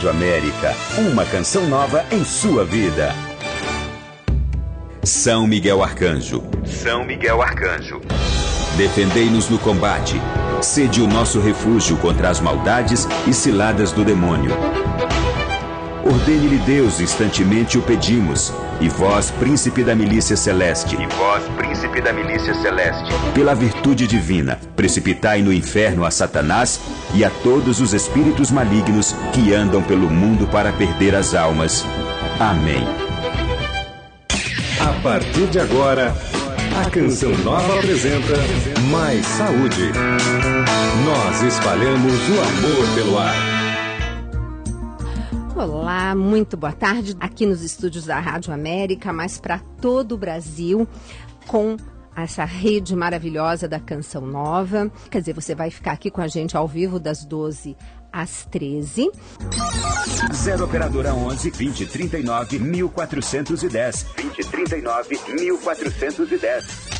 América, uma canção nova em sua vida. São Miguel Arcanjo. São Miguel Arcanjo. Defendei-nos no combate. Sede o nosso refúgio contra as maldades e ciladas do demônio. Ordene-lhe Deus, instantemente o pedimos. E vós, príncipe da milícia celeste. Pela virtude divina, precipitai no inferno a Satanás e a todos os espíritos malignos que andam pelo mundo para perder as almas. Amém. A partir de agora, a Canção Nova apresenta Mais Saúde. Nós espalhamos o amor pelo ar. Olá, muito boa tarde. Aqui nos estúdios da Rádio América, mas para todo o Brasil, com essa rede maravilhosa da Canção Nova. Quer dizer, você vai ficar aqui com a gente ao vivo das 12 às 13. 0 operadora 11 20 39 1410. 20 39 1410.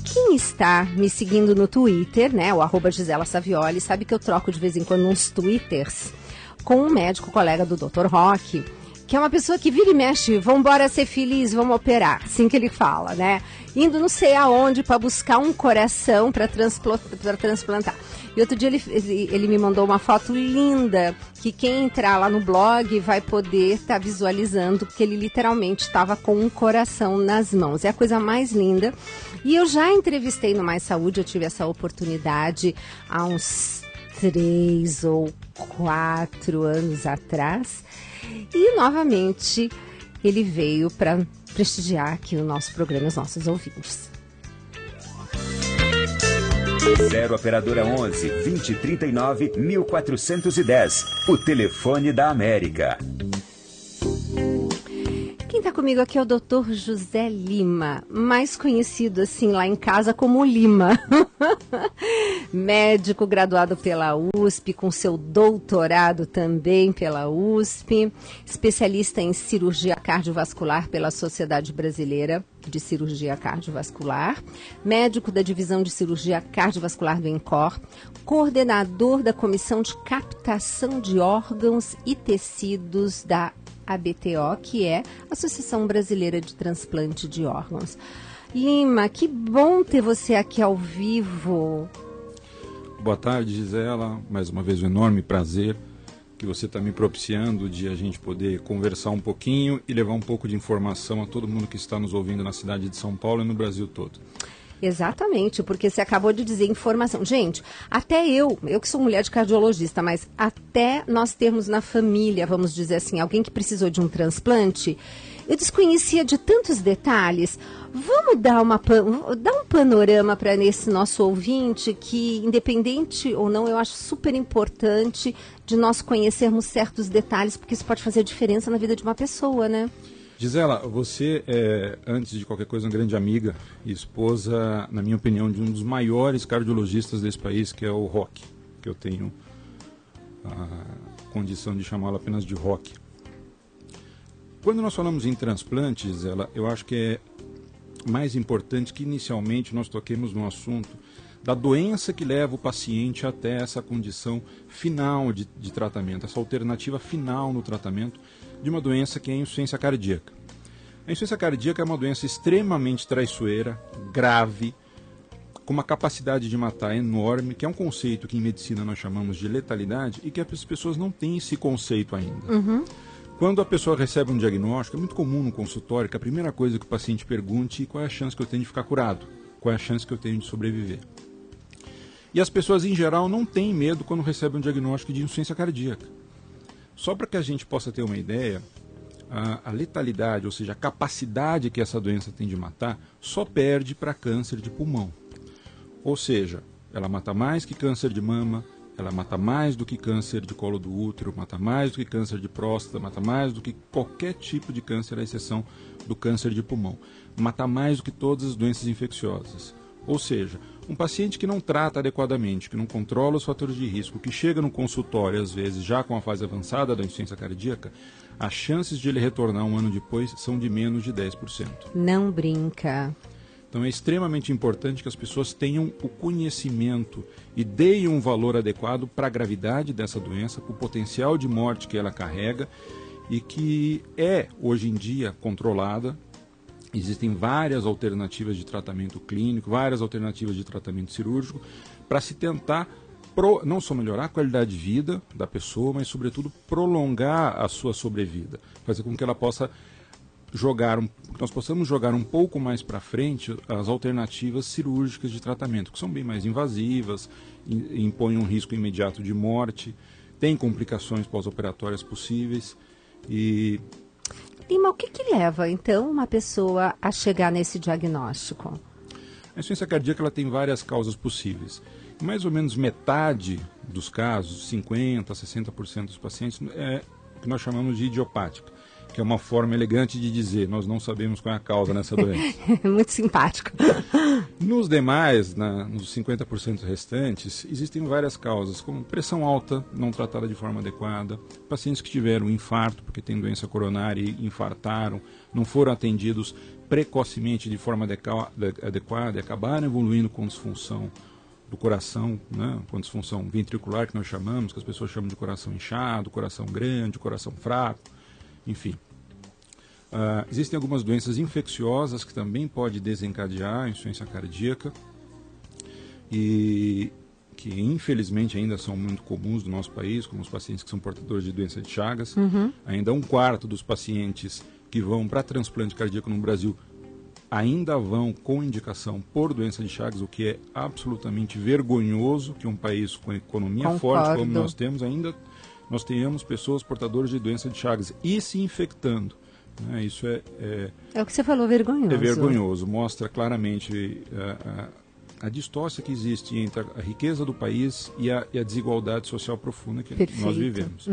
Quem está me seguindo no Twitter, né, o @Gisela Savioli, sabe que eu troco de vez em quando uns twitters com um médico colega do Dr. Roque, que é uma pessoa que vira e mexe, vambora ser feliz, vamos operar, assim que ele fala, né? Indo não sei aonde para buscar um coração para transplantar. E outro dia ele me mandou uma foto linda, que quem entrar lá no blog vai poder estar visualizando, porque ele literalmente estava com um coração nas mãos. É a coisa mais linda. E eu já entrevistei no Mais Saúde, eu tive essa oportunidade há uns 3 ou 4 anos atrás. E novamente ele veio para prestigiar aqui o nosso programa e os nossos ouvintes. 0 operadora 11 20 39 1410. O telefone da América. Quem está comigo aqui é o Dr. José Lima, mais conhecido assim lá em casa como Lima. Médico graduado pela USP, com seu doutorado também pela USP, especialista em cirurgia cardiovascular pela Sociedade Brasileira de Cirurgia Cardiovascular, médico da Divisão de Cirurgia Cardiovascular do INCOR, coordenador da Comissão de Captação de Órgãos e Tecidos da ABTO, que é a Associação Brasileira de Transplante de Órgãos. Lima, que bom ter você aqui ao vivo. Boa tarde, Gisela. Mais uma vez um enorme prazer que você está me propiciando de a gente poder conversar um pouquinho e levar um pouco de informação a todo mundo que está nos ouvindo na cidade de São Paulo e no Brasil todo. Exatamente, porque você acabou de dizer informação. Gente, até eu que sou mulher de cardiologista, mas até nós termos na família, vamos dizer assim, alguém que precisou de um transplante, eu desconhecia de tantos detalhes. Vamos dar um panorama para esse nosso ouvinte que, independente ou não, eu acho super importante de nós conhecermos certos detalhes, porque isso pode fazer diferença na vida de uma pessoa, né? Gisela, você é, antes de qualquer coisa, uma grande amiga e esposa, na minha opinião, de um dos maiores cardiologistas desse país, que é o Roque, que eu tenho a condição de chamá-lo apenas de Roque. Quando nós falamos em transplante, Gisela, eu acho que é mais importante que inicialmente nós toquemos no assunto da doença que leva o paciente até essa condição final de tratamento, essa alternativa final no tratamento de uma doença que é a insuficiência cardíaca. A insuficiência cardíaca é uma doença extremamente traiçoeira, grave, com uma capacidade de matar enorme, que é um conceito que em medicina nós chamamos de letalidade e que as pessoas não têm esse conceito ainda. Uhum. Quando a pessoa recebe um diagnóstico, é muito comum no consultório que a primeira coisa que o paciente pergunte é qual é a chance que eu tenho de ficar curado, qual é a chance que eu tenho de sobreviver. E as pessoas em geral não têm medo quando recebem um diagnóstico de insuficiência cardíaca. Só para que a gente possa ter uma ideia, a letalidade, ou seja, a capacidade que essa doença tem de matar, só perde para câncer de pulmão. Ou seja, ela mata mais que câncer de mama, ela mata mais do que câncer de colo do útero, mata mais do que câncer de próstata, mata mais do que qualquer tipo de câncer, à exceção do câncer de pulmão. Mata mais do que todas as doenças infecciosas. Ou seja, um paciente que não trata adequadamente, que não controla os fatores de risco, que chega no consultório, às vezes, já com a fase avançada da insuficiência cardíaca, as chances de ele retornar um ano depois são de menos de 10%. Não brinca. Então é extremamente importante que as pessoas tenham o conhecimento e deem um valor adequado para a gravidade dessa doença, para o potencial de morte que ela carrega e que é, hoje em dia, controlada. Existem várias alternativas de tratamento clínico, várias alternativas de tratamento cirúrgico, para se tentar não só melhorar a qualidade de vida da pessoa, mas, sobretudo, prolongar a sua sobrevida. Fazer com que ela possa que nós possamos jogar um pouco mais para frente as alternativas cirúrgicas de tratamento, que são bem mais invasivas, impõem um risco imediato de morte, têm complicações pós-operatórias possíveis. E mas o que leva, então, uma pessoa a chegar nesse diagnóstico? A insuficiência cardíaca ela tem várias causas possíveis. Mais ou menos metade dos casos, 50%, 60% dos pacientes, é o que nós chamamos de idiopática, que é uma forma elegante de dizer, nós não sabemos qual é a causa nessa doença. Muito simpático. Nos demais, nos 50% restantes, existem várias causas, como pressão alta não tratada de forma adequada, pacientes que tiveram infarto porque têm doença coronária e infartaram, não foram atendidos precocemente de forma adequada e acabaram evoluindo com disfunção do coração, né? Com disfunção ventricular, que nós chamamos, que as pessoas chamam de coração inchado, coração grande, coração fraco, enfim. Existem algumas doenças infecciosas que também podem desencadear a insuficiência cardíaca e que infelizmente ainda são muito comuns no nosso país, como os pacientes que são portadores de doença de Chagas. Ainda 1/4 dos pacientes que vão para transplante cardíaco no Brasil ainda vão com indicação por doença de Chagas, o que é absolutamente vergonhoso que um país com economia forte como nós temos, ainda nós tenhamos pessoas portadoras de doença de Chagas e se infectando. Né? Isso é o que você falou, vergonhoso. É vergonhoso, mostra claramente a distócia que existe entre a riqueza do país e a desigualdade social profunda que nós vivemos.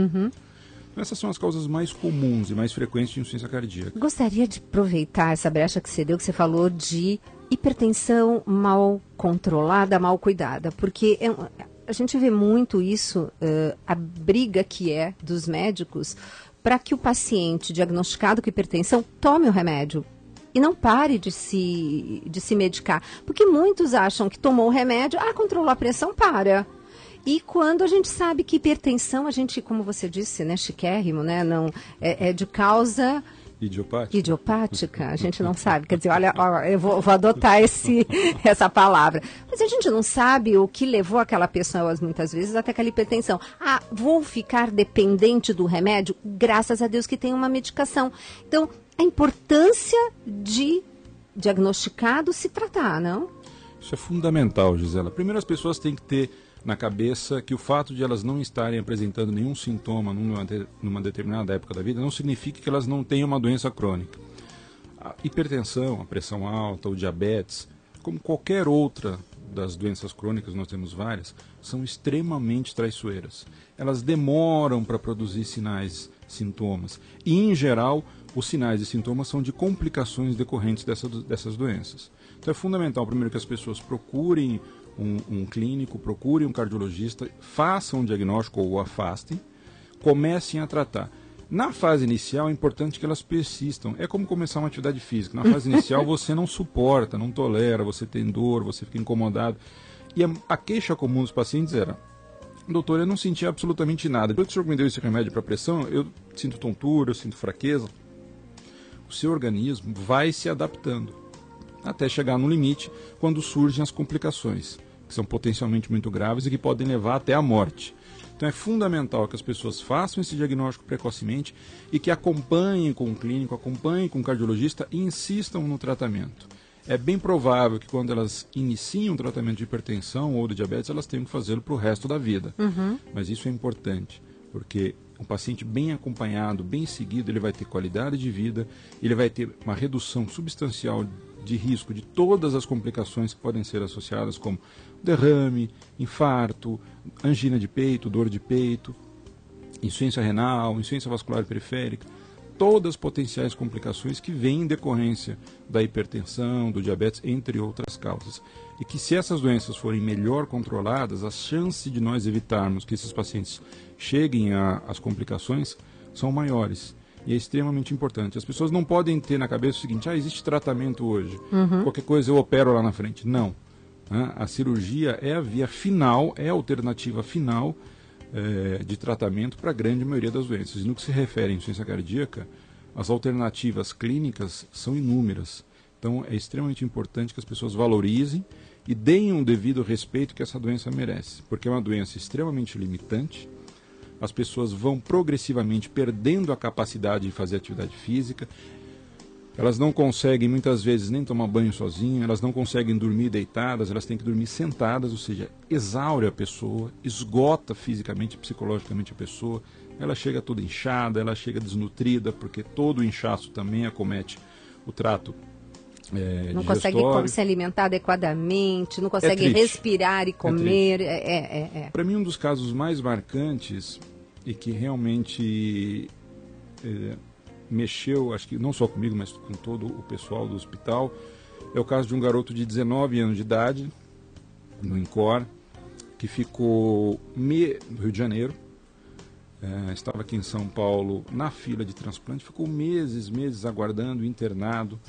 Essas são as causas mais comuns e mais frequentes de insuficiência cardíaca. Gostaria de aproveitar essa brecha que você deu, que você falou de hipertensão mal controlada, mal cuidada, porque a gente vê muito isso, a briga que é dos médicos para que o paciente diagnosticado com hipertensão tome o remédio e não pare de se medicar, porque muitos acham que tomou o remédio, controlou a pressão, para. E quando a gente sabe que hipertensão, a gente, como você disse, né, chiquérrimo, né, não, é de causa idiopática, a gente não sabe. Quer dizer, olha, eu vou adotar essa palavra. Mas a gente não sabe o que levou aquela pessoa, muitas vezes, até aquela hipertensão. Vou ficar dependente do remédio? Graças a Deus que tem uma medicação. Então, a importância de diagnosticado se tratar, não? Isso é fundamental, Gisela. Primeiro, as pessoas têm que ter na cabeça que o fato de elas não estarem apresentando nenhum sintoma numa determinada época da vida não significa que elas não tenham uma doença crônica. A hipertensão, a pressão alta, o diabetes, como qualquer outra das doenças crônicas, nós temos várias, são extremamente traiçoeiras. Elas demoram para produzir sinais, sintomas. E, em geral, os sinais e sintomas são de complicações decorrentes dessas doenças. Então é fundamental, primeiro, que as pessoas procurem um clínico, procurem um cardiologista, façam um diagnóstico ou o afastem, comecem a tratar. Na fase inicial é importante que elas persistam. É como começar uma atividade física. Na fase inicial você não suporta, não tolera, você tem dor, você fica incomodado. E a queixa comum dos pacientes era: doutor, eu não senti absolutamente nada. Depois que o senhor me deu esse remédio para pressão, eu sinto tontura, eu sinto fraqueza. O seu organismo vai se adaptando até chegar no limite, quando surgem as complicações, que são potencialmente muito graves e que podem levar até a morte. Então é fundamental que as pessoas façam esse diagnóstico precocemente e que acompanhem com o clínico, acompanhem com o cardiologista e insistam no tratamento. É bem provável que quando elas iniciam um tratamento de hipertensão ou de diabetes, elas tenham que fazê-lo para o resto da vida. Mas isso é importante, porque um paciente bem acompanhado, bem seguido, ele vai ter qualidade de vida, ele vai ter uma redução substancial de risco de todas as complicações que podem ser associadas, como derrame, infarto, angina de peito, dor de peito, insuficiência renal, insuficiência vascular periférica, todas as potenciais complicações que vêm em decorrência da hipertensão, do diabetes, entre outras causas. E que, se essas doenças forem melhor controladas, a chance de nós evitarmos que esses pacientes cheguem às complicações são maiores. E é extremamente importante. As pessoas não podem ter na cabeça o seguinte: existe tratamento hoje, qualquer coisa eu opero lá na frente. Não. A cirurgia é a via final, é a alternativa final de tratamento para a grande maioria das doenças. E no que se refere à insuficiência cardíaca, as alternativas clínicas são inúmeras. Então é extremamente importante que as pessoas valorizem e deem um devido respeito que essa doença merece, porque é uma doença extremamente limitante. As pessoas vão progressivamente perdendo a capacidade de fazer atividade física. Elas não conseguem, muitas vezes, nem tomar banho sozinhas, elas não conseguem dormir deitadas, elas têm que dormir sentadas, ou seja, exaure a pessoa, esgota fisicamente e psicologicamente a pessoa. Ela chega toda inchada, ela chega desnutrida, porque todo o inchaço também acomete o trato não consegue se alimentar adequadamente, não consegue respirar e comer. Para mim, um dos casos mais marcantes e que realmente mexeu, acho que não só comigo, mas com todo o pessoal do hospital, é o caso de um garoto de 19 anos de idade, no INCOR, que ficou no Rio de Janeiro, estava aqui em São Paulo na fila de transplante, ficou meses aguardando, internado,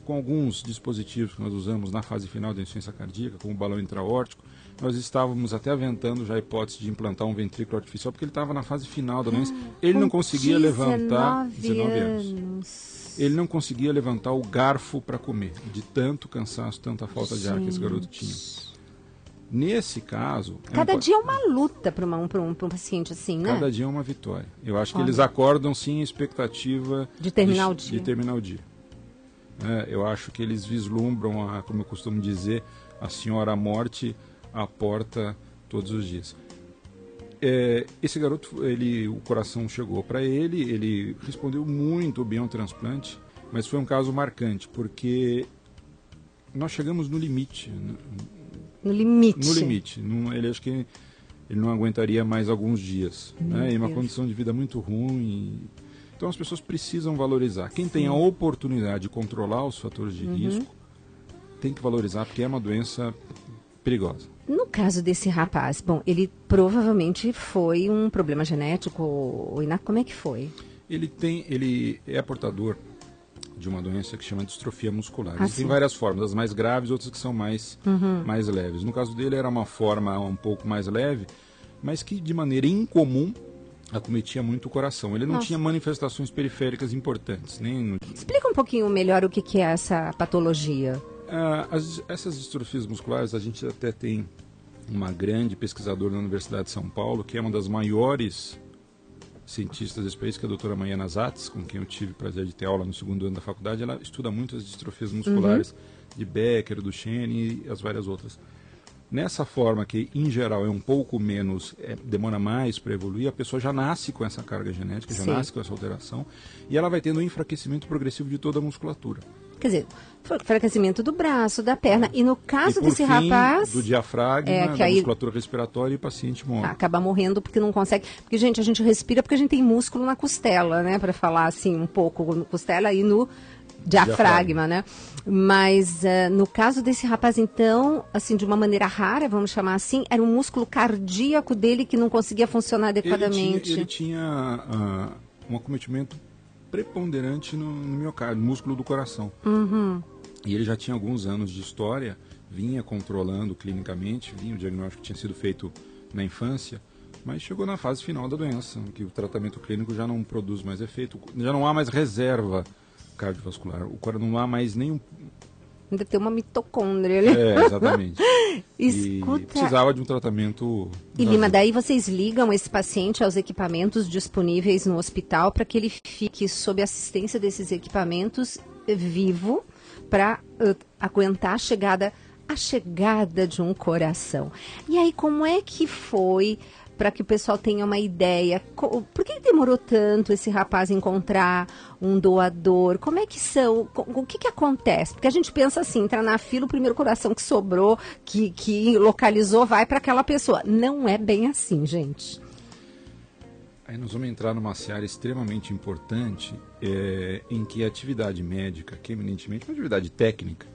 com alguns dispositivos que nós usamos na fase final da insuficiência cardíaca, como o balão intraórtico. Nós estávamos até aventando já a hipótese de implantar um ventrículo artificial, porque ele estava na fase final da doença. Ele não conseguia levantar... 19 anos. Ele não conseguia levantar o garfo para comer, de tanto cansaço, tanta falta de ar que esse garoto tinha. Nesse caso... Cada dia é uma luta para um paciente assim, né? Cada dia é uma vitória. Eu acho que eles acordam, sim, a expectativa de terminar o dia. De terminar o dia. Eu acho que eles vislumbram, como eu costumo dizer, a senhora morte à porta todos os dias. Esse garoto, o coração chegou para ele respondeu muito bem ao transplante, mas foi um caso marcante, porque nós chegamos no limite. No limite. No limite. Ele acho que ele não aguentaria mais alguns dias. Em uma condição de vida muito ruim. Então as pessoas precisam valorizar. Quem tem a oportunidade de controlar os fatores de risco, tem que valorizar, porque é uma doença perigosa. No caso desse rapaz, bom, ele provavelmente foi um problema genético, como é que foi? Ele é portador de uma doença que chama distrofia muscular. Tem várias formas, as mais graves, outras que são mais leves. No caso dele era uma forma um pouco mais leve, mas que de maneira incomum acometia muito o coração. Ele não tinha manifestações periféricas importantes. Explica um pouquinho melhor o que é essa patologia. Essas distrofias musculares, a gente até tem uma grande pesquisadora na Universidade de São Paulo, que é uma das maiores cientistas desse país, que é a doutora Maiana Zatz, com quem eu tive o prazer de ter aula no segundo ano da faculdade. Ela estuda muito as distrofias musculares de Becker, Duchenne e as várias outras. Nessa forma que, em geral, é um pouco menos, demora mais para evoluir, a pessoa já nasce com essa carga genética, já nasce com essa alteração, e ela vai tendo um enfraquecimento progressivo de toda a musculatura. Quer dizer, enfraquecimento do braço, da perna. E no caso desse rapaz... do diafragma, da musculatura respiratória, e o paciente morre. Acaba morrendo porque não consegue... Porque, gente, a gente respira porque a gente tem músculo na costela, né? Para falar assim um pouco, no costela e no diafragma, né? Mas no caso desse rapaz, então, assim, de uma maneira rara, vamos chamar assim, era um músculo cardíaco dele que não conseguia funcionar adequadamente. Ele tinha um acometimento preponderante no miocárdio, no músculo do coração. E ele já tinha alguns anos de história, vinha controlando clinicamente, o diagnóstico tinha sido feito na infância, mas chegou na fase final da doença, que o tratamento clínico já não produz mais efeito, já não há mais reserva cardiovascular, o coração não há mais nenhum... Ainda tem uma mitocôndria ali. Exatamente. Escuta... E precisava de um tratamento... E Lima, daí vocês ligam esse paciente aos equipamentos disponíveis no hospital para que ele fique sob assistência desses equipamentos vivo para aguentar a chegada de um coração. E aí, como é que foi... para que o pessoal tenha uma ideia, por que demorou tanto esse rapaz encontrar um doador? Como é que são? O que acontece? Porque a gente pensa assim, entrar na fila, o primeiro coração que sobrou, que localizou, vai para aquela pessoa. Não é bem assim, gente. Aí nós vamos entrar numa seara extremamente importante, em que a atividade médica, que é eminentemente uma atividade técnica,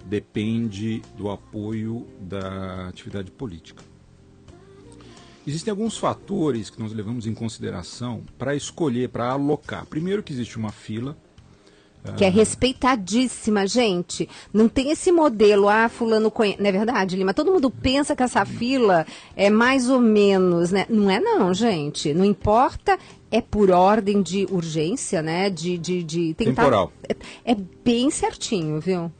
depende do apoio da atividade política. Existem alguns fatores que nós levamos em consideração para escolher, para alocar. Primeiro que existe uma fila. Que é respeitadíssima, gente. Não tem esse modelo, fulano conhece. Não é verdade, Lima? Todo mundo pensa que essa fila é mais ou menos, né? Não é não, gente. Não importa, é por ordem de urgência, né? De tentar... Temporal. É bem certinho, viu?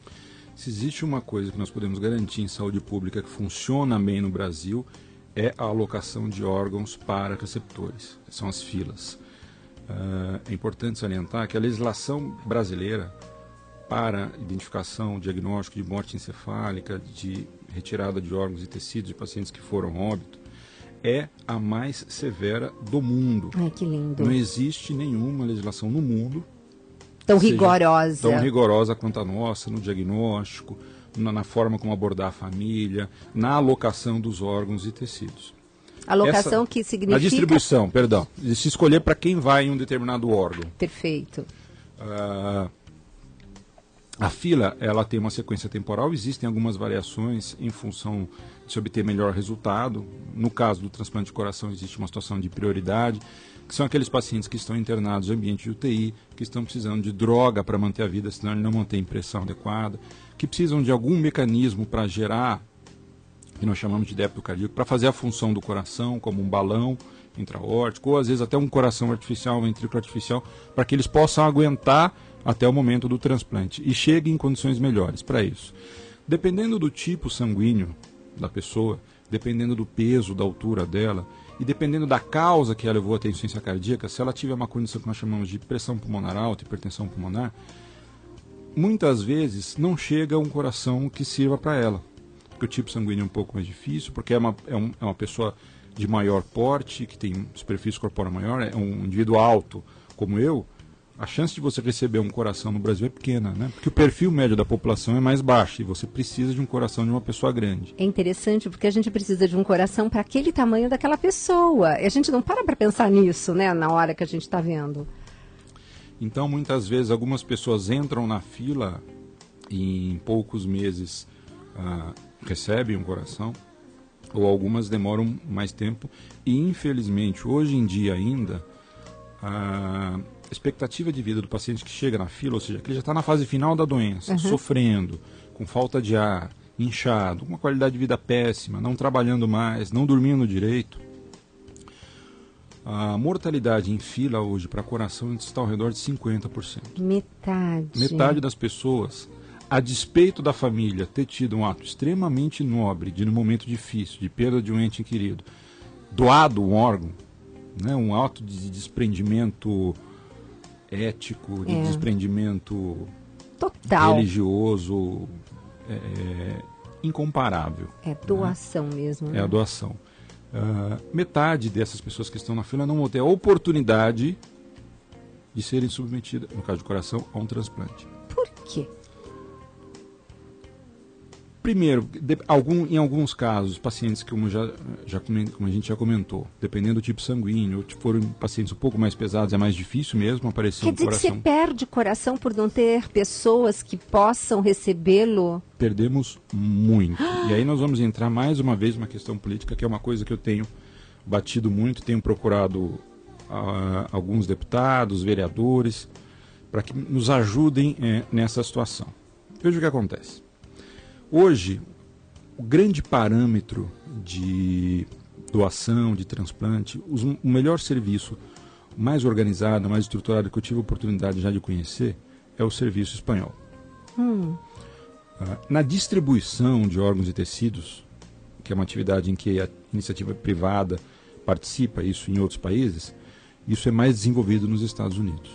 Se existe uma coisa que nós podemos garantir em saúde pública que funciona bem no Brasil, é a alocação de órgãos para receptores. São as filas. É importante salientar que a legislação brasileira para identificação, diagnóstico de morte encefálica, de retirada de órgãos e tecidos de pacientes que foram óbito, é a mais severa do mundo. Ai, que lindo. Não existe nenhuma legislação no mundo tão rigorosa. Tão rigorosa quanto a nossa, no diagnóstico, na forma como abordar a família, na alocação dos órgãos e tecidos. Alocação que significa... A distribuição, perdão. De se escolher para quem vai em um determinado órgão. Perfeito. A fila, ela tem uma sequência temporal. Existem algumas variações em função de se obter melhor resultado. No caso do transplante de coração, existe uma situação de prioridade, que são aqueles pacientes que estão internados em ambiente de UTI, que estão precisando de droga para manter a vida, senão ele não mantém pressão adequada, que precisam de algum mecanismo para gerar, que nós chamamos de débito cardíaco, para fazer a função do coração, como um balão intra-aórtico, ou às vezes até um coração artificial, um ventrículo artificial, para que eles possam aguentar até o momento do transplante e cheguem em condições melhores para isso. Dependendo do tipo sanguíneo da pessoa, dependendo do peso, da altura dela, e dependendo da causa que ela levou à insuficiência cardíaca, se ela tiver uma condição que nós chamamos de pressão pulmonar alta, hipertensão pulmonar, muitas vezes não chega um coração que sirva para ela. Porque o tipo sanguíneo é um pouco mais difícil, porque é uma pessoa de maior porte, que tem superfície corpórea maior, é um indivíduo alto como eu, a chance de você receber um coração no Brasil é pequena, né? Porque o perfil médio da população é mais baixo e você precisa de um coração de uma pessoa grande. É interessante porque a gente precisa de um coração para aquele tamanho daquela pessoa. E a gente não para pensar nisso, né, na hora que a gente está vendo. Então, muitas vezes, algumas pessoas entram na fila e em poucos meses recebem um coração, ou algumas demoram mais tempo. E, infelizmente, hoje em dia ainda, a expectativa de vida do paciente que chega na fila, ou seja, que ele já está na fase final da doença, sofrendo, com falta de ar, inchado, com uma qualidade de vida péssima, não trabalhando mais, não dormindo direito, a mortalidade em fila hoje para coração está ao redor de 50%. Metade das pessoas, a despeito da família ter tido um ato extremamente nobre, de num momento difícil, de perda de um ente querido, doado um órgão, né, um ato de desprendimento ético, de desprendimento total, religioso, incomparável. É doação, né? Mesmo. Né? É a doação. Metade dessas pessoas que estão na fila não vão ter a oportunidade de serem submetidas, no caso do coração, a um transplante. Por quê? Primeiro, em alguns casos, pacientes que, como a gente já comentou, dependendo do tipo sanguíneo, ou foram pacientes um pouco mais pesados, é mais difícil mesmo aparecer um coração. Quer dizer que você perde coração por não ter pessoas que possam recebê-lo? Perdemos muito. E aí nós vamos entrar mais uma vez numa questão política, que é uma coisa que eu tenho batido muito, tenho procurado alguns deputados, vereadores, para que nos ajudem nessa situação. Veja o que acontece. Hoje, o grande parâmetro de doação, de transplante, o melhor serviço, mais organizado, mais estruturado, que eu tive a oportunidade já de conhecer, é o serviço espanhol. Na distribuição de órgãos e tecidos, que é uma atividade em que a iniciativa privada participa, isso em outros países, isso é mais desenvolvido nos Estados Unidos.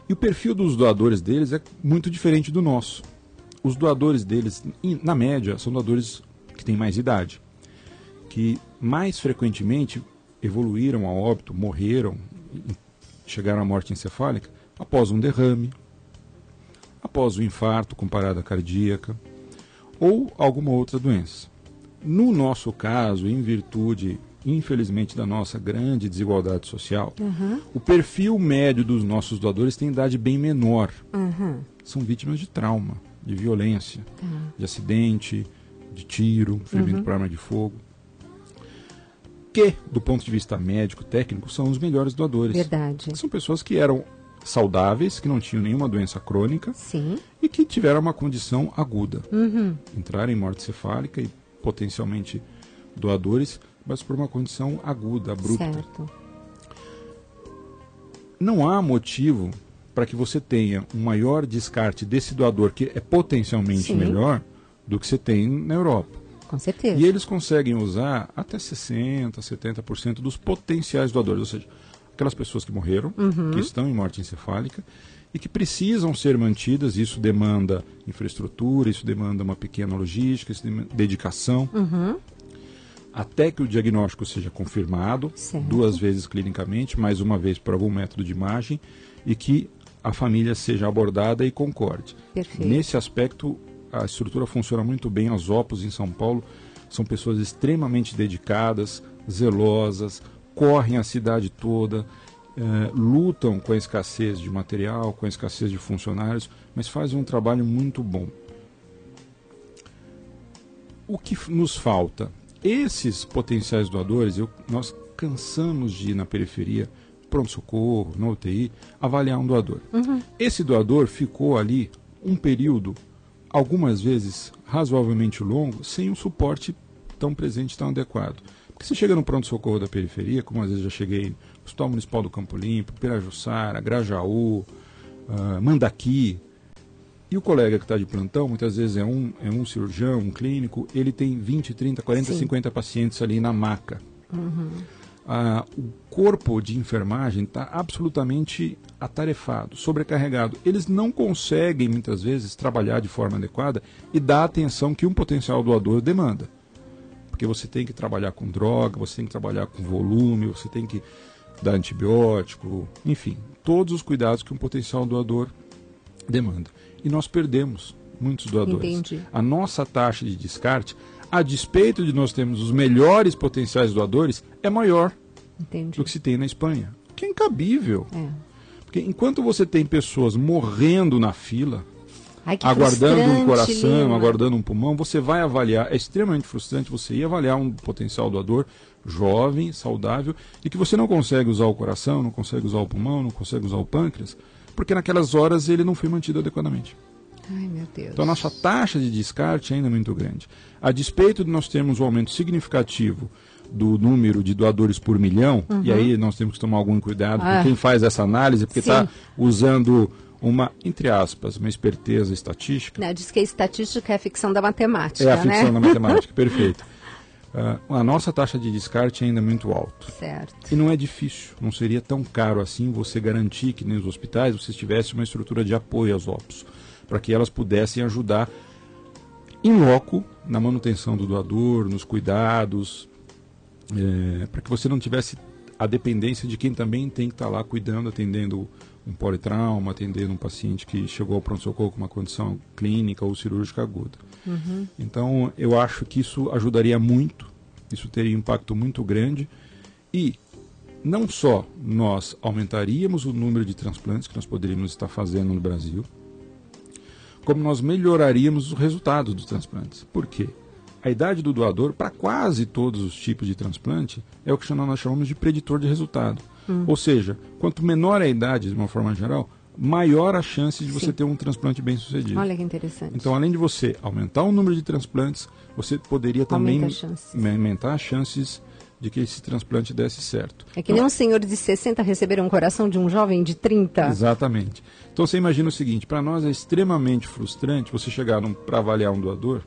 E o perfil dos doadores deles é muito diferente do nosso. Os doadores deles, na média, são doadores que têm mais idade, que mais frequentemente evoluíram a óbito, morreram, chegaram à morte encefálica após um derrame, após um infarto com parada cardíaca ou alguma outra doença. No nosso caso, em virtude, infelizmente, da nossa grande desigualdade social, o perfil médio dos nossos doadores tem idade bem menor. São vítimas de trauma, de violência, de acidente, de tiro, ferimento por arma de fogo. que, do ponto de vista médico, técnico, são os melhores doadores. Verdade. São pessoas que eram saudáveis, que não tinham nenhuma doença crônica. Sim. E que tiveram uma condição aguda. Entraram em morte cefálica e potencialmente doadores, mas por uma condição aguda, abrupta. Certo. Não há motivo para que você tenha um maior descarte desse doador, que é potencialmente melhor, do que você tem na Europa. Com certeza. E eles conseguem usar até 60%, 70% dos potenciais doadores, ou seja, aquelas pessoas que morreram, que estão em morte encefálica e que precisam ser mantidas. Isso demanda infraestrutura, isso demanda uma pequena logística, isso demanda dedicação, até que o diagnóstico seja confirmado, 2 vezes clinicamente, mais uma vez por algum método de imagem, e que a família seja abordada e concorde. Perfeito. Nesse aspecto, a estrutura funciona muito bem. As OPOS em São Paulo são pessoas extremamente dedicadas, zelosas, correm a cidade toda, lutam com a escassez de material, com a escassez de funcionários, mas fazem um trabalho muito bom. O que nos falta? Esses potenciais doadores, nós cansamos de ir na periferia, pronto-socorro, na UTI, avaliar um doador. Esse doador ficou ali um período, algumas vezes razoavelmente longo, sem um suporte tão presente, tão adequado. Porque você chega no pronto-socorro da periferia, como às vezes já cheguei no Hospital Municipal do Campo Limpo, Pirajussara, Grajaú, Mandaqui, e o colega que está de plantão, muitas vezes é um cirurgião, um clínico, ele tem 20, 30, 40, 50 pacientes ali na maca. O corpo de enfermagem está absolutamente atarefado, sobrecarregado. Eles não conseguem, muitas vezes, trabalhar de forma adequada e dar a atenção que um potencial doador demanda. Porque você tem que trabalhar com droga, você tem que trabalhar com volume, você tem que dar antibiótico, enfim, todos os cuidados que um potencial doador demanda. E nós perdemos muitos doadores. Entendi. A nossa taxa de descarte, a despeito de nós termos os melhores potenciais doadores, é maior do que se tem na Espanha. O que é incabível. Porque enquanto você tem pessoas morrendo na fila, aguardando um coração, Lima, aguardando um pulmão, você vai avaliar, é extremamente frustrante você ir avaliar um potencial doador jovem, saudável, e que você não consegue usar o coração, não consegue usar o pulmão, não consegue usar o pâncreas, porque naquelas horas ele não foi mantido adequadamente. Ai, meu Deus. Então a nossa taxa de descarte ainda é muito grande. A despeito de nós termos um aumento significativo do número de doadores por milhão, e aí nós temos que tomar algum cuidado com quem faz essa análise, porque está usando uma, entre aspas, uma esperteza estatística. Não, diz que a estatística é a ficção da matemática, É a ficção da matemática, perfeito. A nossa taxa de descarte ainda é muito alta. Certo. E não é difícil, não seria tão caro assim você garantir que nos hospitais você tivesse uma estrutura de apoio às OPOS, para que elas pudessem ajudar em loco na manutenção do doador, nos cuidados, para que você não tivesse a dependência de quem também tem que estar lá cuidando, atendendo um politrauma, atendendo um paciente que chegou ao pronto-socorro com uma condição clínica ou cirúrgica aguda. Então, eu acho que isso ajudaria muito, isso teria um impacto muito grande, e não só nós aumentaríamos o número de transplantes que nós poderíamos estar fazendo no Brasil, como nós melhoraríamos os resultados dos transplantes. Por quê? A idade do doador, para quase todos os tipos de transplante, é o que nós chamamos de preditor de resultado. Ou seja, quanto menor a idade, de uma forma geral, maior a chance de você ter um transplante bem sucedido. Olha que interessante. Então, além de você aumentar o número de transplantes, você poderia também aumentar as chances de que esse transplante desse certo. É que nem um senhor de 60 receber um coração de um jovem de 30. Exatamente. Então você imagina o seguinte, para nós é extremamente frustrante você chegar para avaliar um doador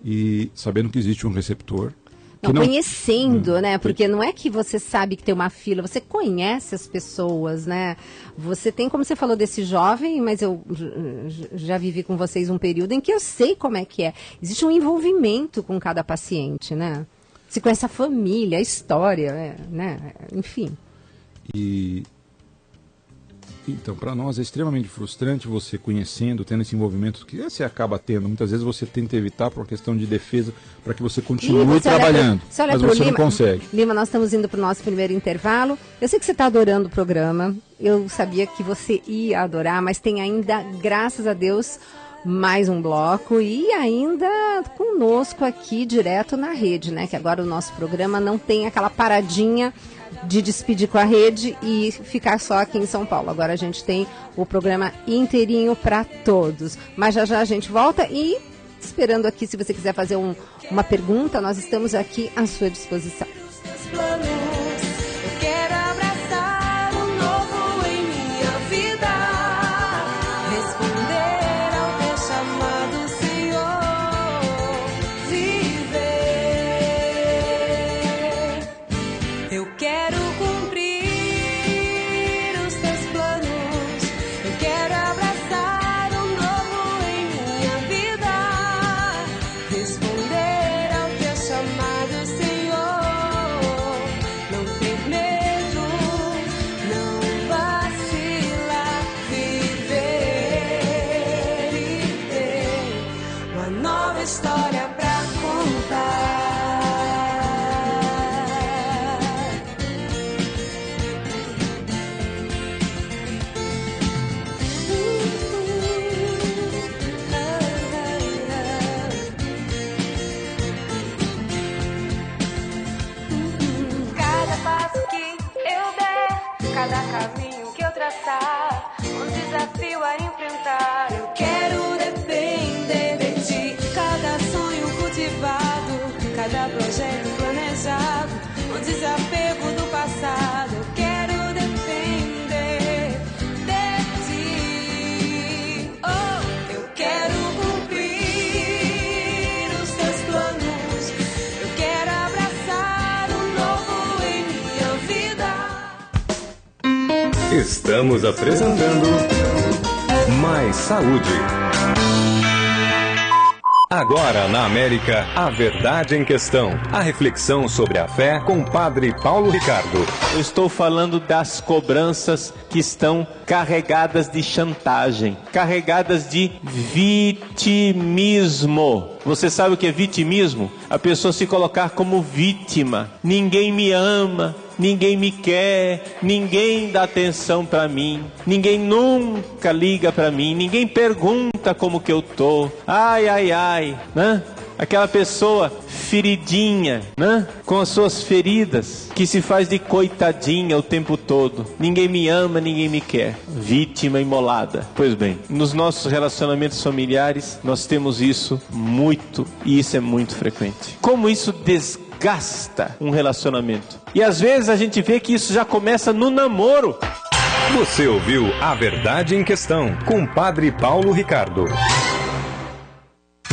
e sabendo que existe um receptor. Não, conhecendo, né? Porque não é que você sabe que tem uma fila, você conhece as pessoas, né? Você tem, como você falou desse jovem, mas eu já vivi com vocês um período em que eu sei como é que é. Existe um envolvimento com cada paciente, né? Se conhece a família, a história, né? Enfim. Então, para nós é extremamente frustrante você conhecendo, tendo esse envolvimento que você acaba tendo. Muitas vezes você tenta evitar por uma questão de defesa para que você continue trabalhando, mas você não consegue. Lima, nós estamos indo para o nosso primeiro intervalo. Eu sei que você está adorando o programa. Eu sabia que você ia adorar, mas tem ainda, graças a Deus, mais um bloco e ainda conosco aqui direto na rede, né? Que agora o nosso programa não tem aquela paradinha de despedir com a rede e ficar só aqui em São Paulo. Agora a gente tem o programa inteirinho para todos. Mas já já a gente volta e esperando aqui, se você quiser fazer uma pergunta, nós estamos aqui à sua disposição. Um desafio a enfrentar. Eu quero depender de ti. Cada sonho cultivado, cada projeto planejado, um desapego do passado. Eu quero depender de ti. Oh, eu quero cumprir os teus planos. Eu quero abraçar o novo em minha vida. Estamos apresentando Mais Saúde. Agora na América, a verdade em questão. A reflexão sobre a fé com o Padre Paulo Ricardo. Eu estou falando das cobranças que estão carregadas de chantagem, carregadas de vitimismo. Você sabe o que é vitimismo? A pessoa se colocar como vítima. Ninguém me ama, ninguém me quer, ninguém dá atenção para mim, ninguém nunca liga para mim, ninguém pergunta como que eu tô. Ai, ai, ai, né? Aquela pessoa feridinha, né? Com as suas feridas, que se faz de coitadinha o tempo todo. Ninguém me ama, ninguém me quer. Vítima imolada. Pois bem, nos nossos relacionamentos familiares, nós temos isso muito, e isso é muito frequente. Como isso desgasta um relacionamento. E às vezes a gente vê que isso já começa no namoro. Você ouviu A Verdade em Questão com o Padre Paulo Ricardo.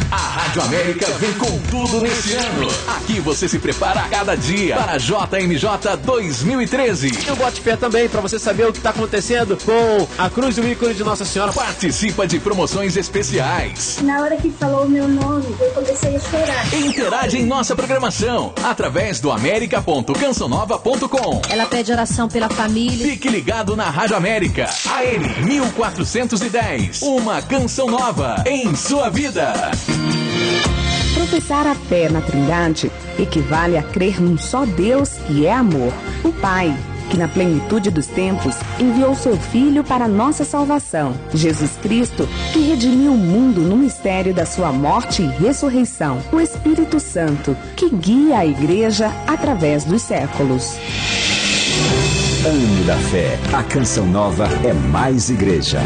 A Rádio América vem com tudo nesse ano. Aqui você se prepara a cada dia para a JMJ 2013. Eu bote fé também para você saber o que está acontecendo com a cruz e o ícone de Nossa Senhora. Participa de promoções especiais. Na hora que falou o meu nome, eu comecei a chorar. Interage em nossa programação através do america.cançonova.com. Ela pede oração pela família. Fique ligado na Rádio América. AM 1410. Uma canção nova em sua vida. Professar a fé na Trindade equivale a crer num só Deus que é amor, o Pai, que na plenitude dos tempos enviou seu Filho para nossa salvação, Jesus Cristo, que redimiu o mundo no mistério da sua morte e ressurreição, o Espírito Santo, que guia a Igreja através dos séculos. Ano da Fé. A canção nova é mais igreja.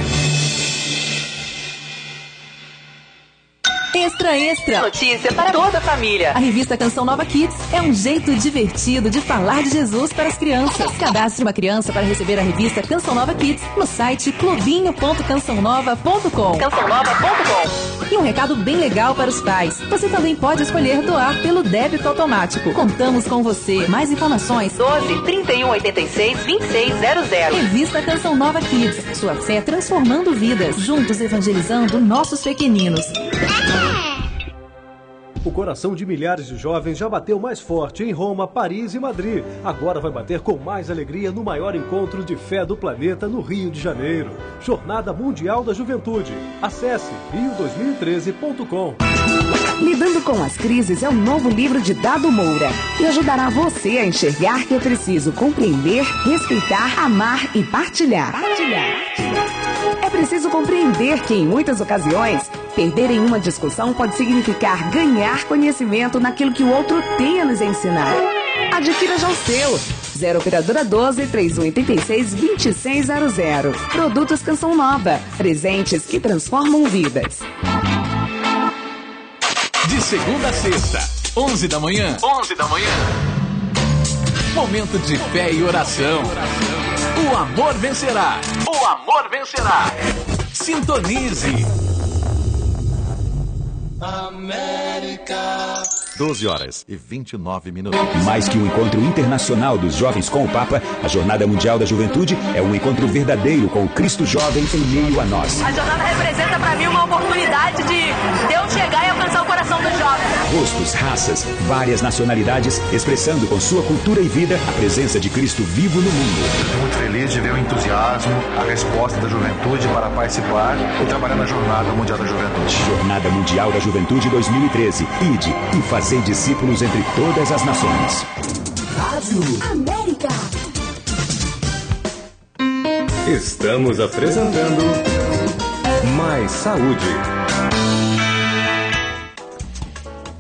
Extra, extra. Notícia para toda a família. A revista Canção Nova Kids é um jeito divertido de falar de Jesus para as crianças. Cadastre uma criança para receber a revista Canção Nova Kids no site clubinho.cançãonova.com. Cançãonova.com. E um recado bem legal para os pais. Você também pode escolher doar pelo débito automático. Contamos com você. Mais informações: 12 31 86 2600. Revista Canção Nova Kids. Sua fé transformando vidas. Juntos evangelizando nossos pequeninos. O coração de milhares de jovens já bateu mais forte em Roma, Paris e Madrid. Agora vai bater com mais alegria no maior encontro de fé do planeta no Rio de Janeiro. Jornada Mundial da Juventude. Acesse rio2013.com. Lidando com as crises é o novo livro de Dado Moura e ajudará você a enxergar que é preciso compreender, respeitar, amar e partilhar. É preciso compreender que, em muitas ocasiões, Perder em uma discussão pode significar ganhar conhecimento naquilo que o outro tem a nos ensinar. Adquira já o seu. 0 Operadora 12 3186 2600. Produtos Canção Nova. Presentes que transformam vidas. De segunda a sexta, 11 da manhã. Momento de fé e oração. O amor vencerá. Sintonize. América. 12h29. Mais que um encontro internacional dos jovens com o Papa, a Jornada Mundial da Juventude é um encontro verdadeiro com o Cristo jovem em meio a nós. A jornada representa para mim uma oportunidade de eu chegar e alcançar o coração dos jovens. Rostos, raças, várias nacionalidades, expressando com sua cultura e vida a presença de Cristo vivo no mundo. Estou muito feliz de ver o entusiasmo, a resposta da juventude para participar e trabalhar na Jornada Mundial da Juventude. Jornada Mundial da Juventude 2013. Ide e fazei discípulos entre todas as nações. Rádio América. Estamos apresentando Mais Saúde.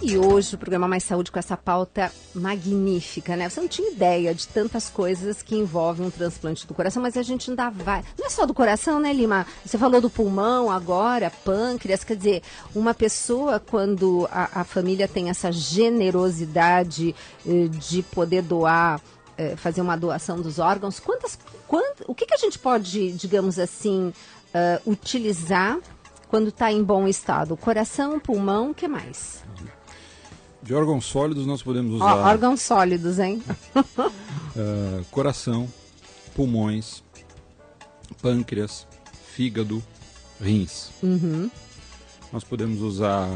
E hoje o programa Mais Saúde com essa pauta magnífica, né? Você não tinha ideia de tantas coisas que envolvem um transplante do coração, mas a gente ainda vai... Não é só do coração, né, Lima? Você falou do pulmão agora, pâncreas, quer dizer, uma pessoa, quando a família tem essa generosidade de poder doar, fazer uma doação dos órgãos, o que a gente pode, digamos assim, utilizar quando está em bom estado? Coração, pulmão, o que mais? De órgãos sólidos nós podemos usar... órgãos sólidos, hein? Coração, pulmões, pâncreas, fígado, rins. Uhum. Nós podemos usar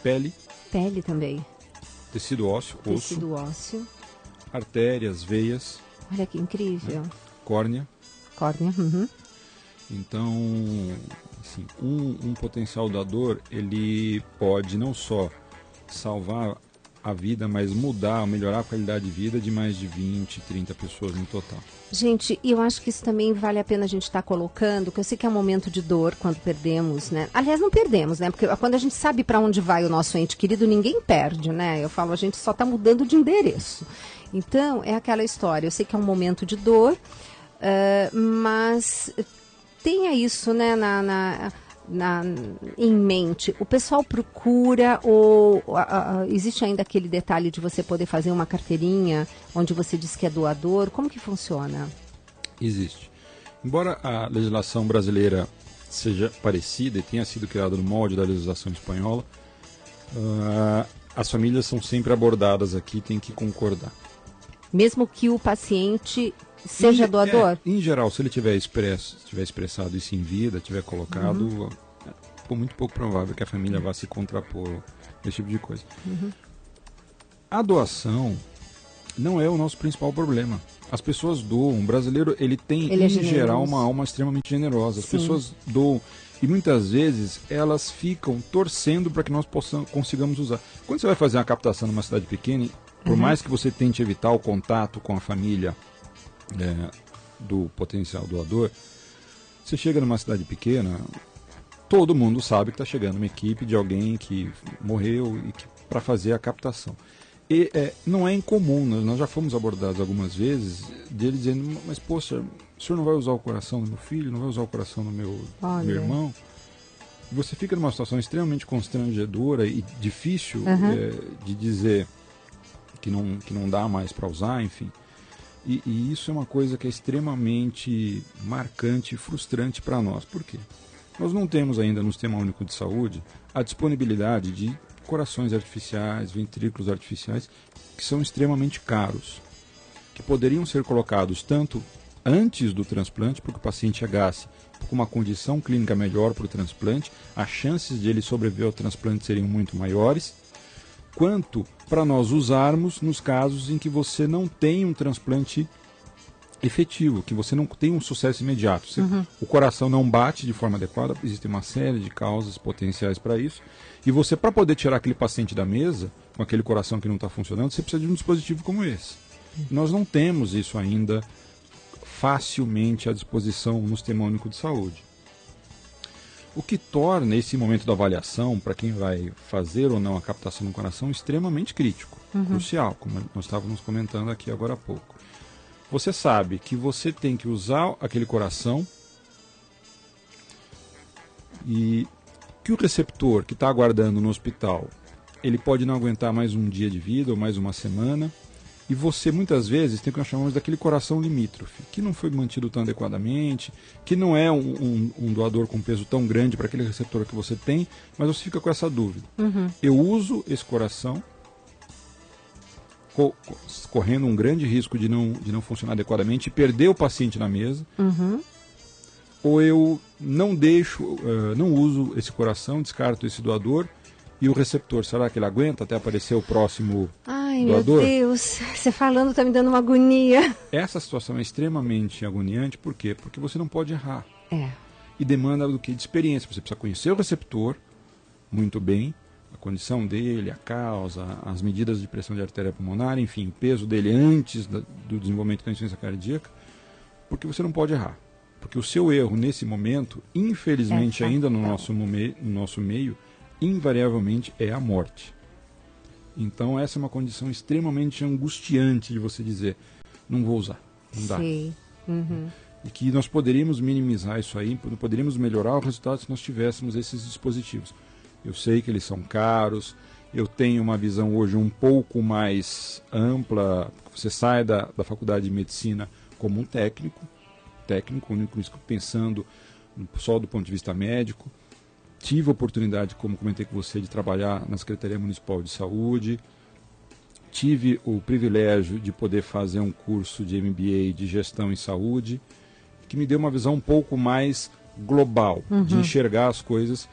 pele. Pele também. Tecido ósseo, Tecido ósseo. Artérias, veias. Olha que incrível. Córnea. Uhum. Então, assim, um potencial doador, ele pode não só salvar a vida, mas mudar, melhorar a qualidade de vida de mais de 20, 30 pessoas no total. Gente, eu acho que isso também vale a pena a gente estar colocando, que eu sei que é um momento de dor quando perdemos, né? Aliás, não perdemos, né? Porque quando a gente sabe para onde vai o nosso ente querido, ninguém perde, né? Eu falo, a gente só está mudando de endereço. Então, é aquela história. Eu sei que é um momento de dor, mas tenha isso, né, em mente. O pessoal procura ou existe ainda aquele detalhe de você poder fazer uma carteirinha onde você diz que é doador? Como que funciona? Existe. Embora a legislação brasileira seja parecida e tenha sido criada no molde da legislação espanhola, as famílias são sempre abordadas aqui, tem que concordar. Mesmo que o paciente seja doador? Em geral, se ele tiver expressado isso em vida, tiver colocado, é muito pouco provável que a família vá se contrapor esse tipo de coisa. Uhum. A doação não é o nosso principal problema. As pessoas doam. O brasileiro, ele tem, em geral, uma alma extremamente generosa. As pessoas doam. E muitas vezes elas ficam torcendo para que nós consigamos usar. Quando você vai fazer uma captação numa cidade pequena, por mais que você tente evitar o contato com a família do potencial doador, você chega numa cidade pequena, todo mundo sabe que está chegando uma equipe de alguém que morreu e para fazer a captação. E não é incomum, nós já fomos abordados algumas vezes, dele dizendo, mas poxa, o senhor não vai usar o coração do meu filho, não vai usar o coração do meu irmão? E você fica numa situação extremamente constrangedora e difícil de dizer que não dá mais para usar, enfim. E isso é uma coisa que é extremamente marcante e frustrante para nós. Por quê? Nós não temos ainda no Sistema Único de Saúde a disponibilidade de corações artificiais, ventrículos artificiais, que são extremamente caros, que poderiam ser colocados tanto antes do transplante, para que o paciente chegasse com uma condição clínica melhor para o transplante, as chances de ele sobreviver ao transplante seriam muito maiores, quanto para nós usarmos nos casos em que você não tem um transplante efetivo, que você não tem um sucesso imediato. O coração não bate de forma adequada, existe uma série de causas potenciais para isso, e você, para poder tirar aquele paciente da mesa, com aquele coração que não está funcionando, você precisa de um dispositivo como esse. Nós não temos isso ainda facilmente à disposição no Sistema Único de Saúde. O que torna esse momento da avaliação, para quem vai fazer ou não a captação do coração, extremamente crítico, crucial, como nós estávamos comentando aqui agora há pouco. Você sabe que você tem que usar aquele coração e que o receptor que está aguardando no hospital, ele pode não aguentar mais um dia de vida ou mais uma semana, e você muitas vezes tem o que nós chamamos daquele coração limítrofe, que não foi mantido tão adequadamente, que não é um doador com peso tão grande para aquele receptor que você tem, mas você fica com essa dúvida. Eu uso esse coração, correndo um grande risco de não funcionar adequadamente e perder o paciente na mesa, ou eu não deixo, não uso esse coração, descarto esse doador, e o receptor, será que ele aguenta até aparecer o próximo doador? Meu Deus, você falando está me dando uma agonia. Essa situação é extremamente agoniante, por quê? Porque você não pode errar. É. E demanda do que? De experiência. Você precisa conhecer o receptor muito bem, a condição dele, a causa, as medidas de pressão de artéria pulmonar, enfim, o peso dele antes do desenvolvimento da insuficiência cardíaca, porque você não pode errar. Porque o seu erro nesse momento, infelizmente ainda no nosso meio, invariavelmente é a morte. Então essa é uma condição extremamente angustiante de você dizer, não vou usar, não dá. Sim. E que nós poderíamos minimizar isso aí, poderíamos melhorar o resultado se nós tivéssemos esses dispositivos. Eu sei que eles são caros, eu tenho uma visão hoje um pouco mais ampla, você sai da faculdade de medicina como um técnico, pensando só do ponto de vista médico. Tive a oportunidade, como comentei com você, de trabalhar na Secretaria Municipal de Saúde. Tive o privilégio de poder fazer um curso de MBA de Gestão em Saúde, que me deu uma visão um pouco mais global, de enxergar as coisas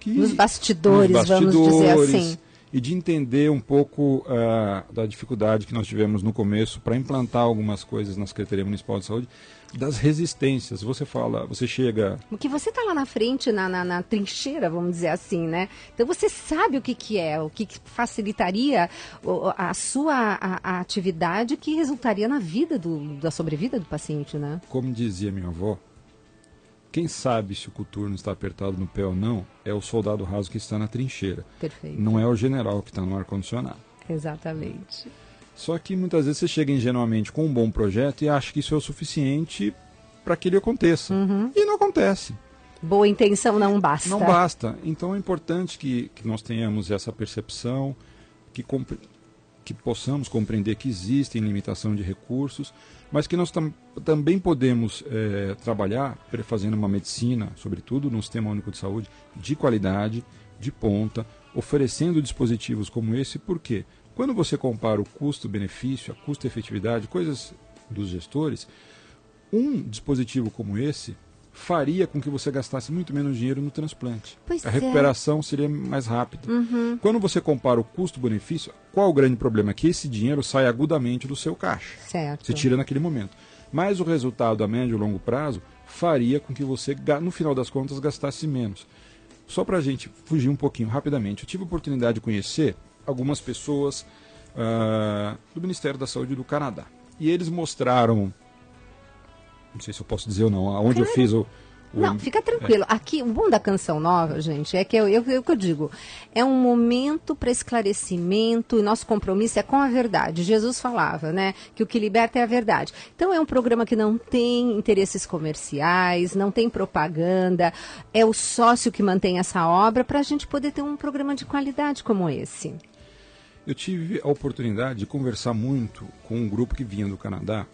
nos bastidores, vamos dizer assim. E de entender um pouco da dificuldade que nós tivemos no começo para implantar algumas coisas na Secretaria Municipal de Saúde, das resistências. Você chega... Porque você está lá na frente, na trincheira, vamos dizer assim, né? Então você sabe o que é, o que facilitaria a sua atividade que resultaria na vida, da sobrevida do paciente, né? Como dizia minha avó, quem sabe se o coturno está apertado no pé ou não é o soldado raso que está na trincheira. Perfeito. Não é o general que está no ar-condicionado. Exatamente. Só que muitas vezes você chega ingenuamente com um bom projeto e acha que isso é o suficiente para que ele aconteça. E não acontece. Boa intenção não basta. Não basta. Então é importante que nós tenhamos essa percepção, que possamos compreender que existem limitação de recursos, mas que nós também podemos trabalhar fazendo uma medicina, sobretudo no Sistema Único de Saúde, de qualidade, de ponta, oferecendo dispositivos como esse, porque quando você compara o custo-benefício, a custo-efetividade, coisas dos gestores, um dispositivo como esse faria com que você gastasse muito menos dinheiro no transplante. A recuperação seria mais rápida. Quando você compara o custo-benefício, qual o grande problema? Que esse dinheiro sai agudamente do seu caixa. Certo. Você tira naquele momento. Mas o resultado a médio e longo prazo faria com que você, no final das contas, gastasse menos. Só para a gente fugir um pouquinho rapidamente, eu tive a oportunidade de conhecer algumas pessoas do Ministério da Saúde do Canadá. E eles mostraram, não sei se eu posso dizer ou não, aonde eu fiz o... Não, fica tranquilo. Aqui, o bom da Canção Nova, gente, é que eu digo, é um momento para esclarecimento e nosso compromisso é com a verdade. Jesus falava, né, que o que liberta é a verdade. Então é um programa que não tem interesses comerciais, não tem propaganda, é o sócio que mantém essa obra para a gente poder ter um programa de qualidade como esse. Eu tive a oportunidade de conversar muito com um grupo que vinha do Canadá,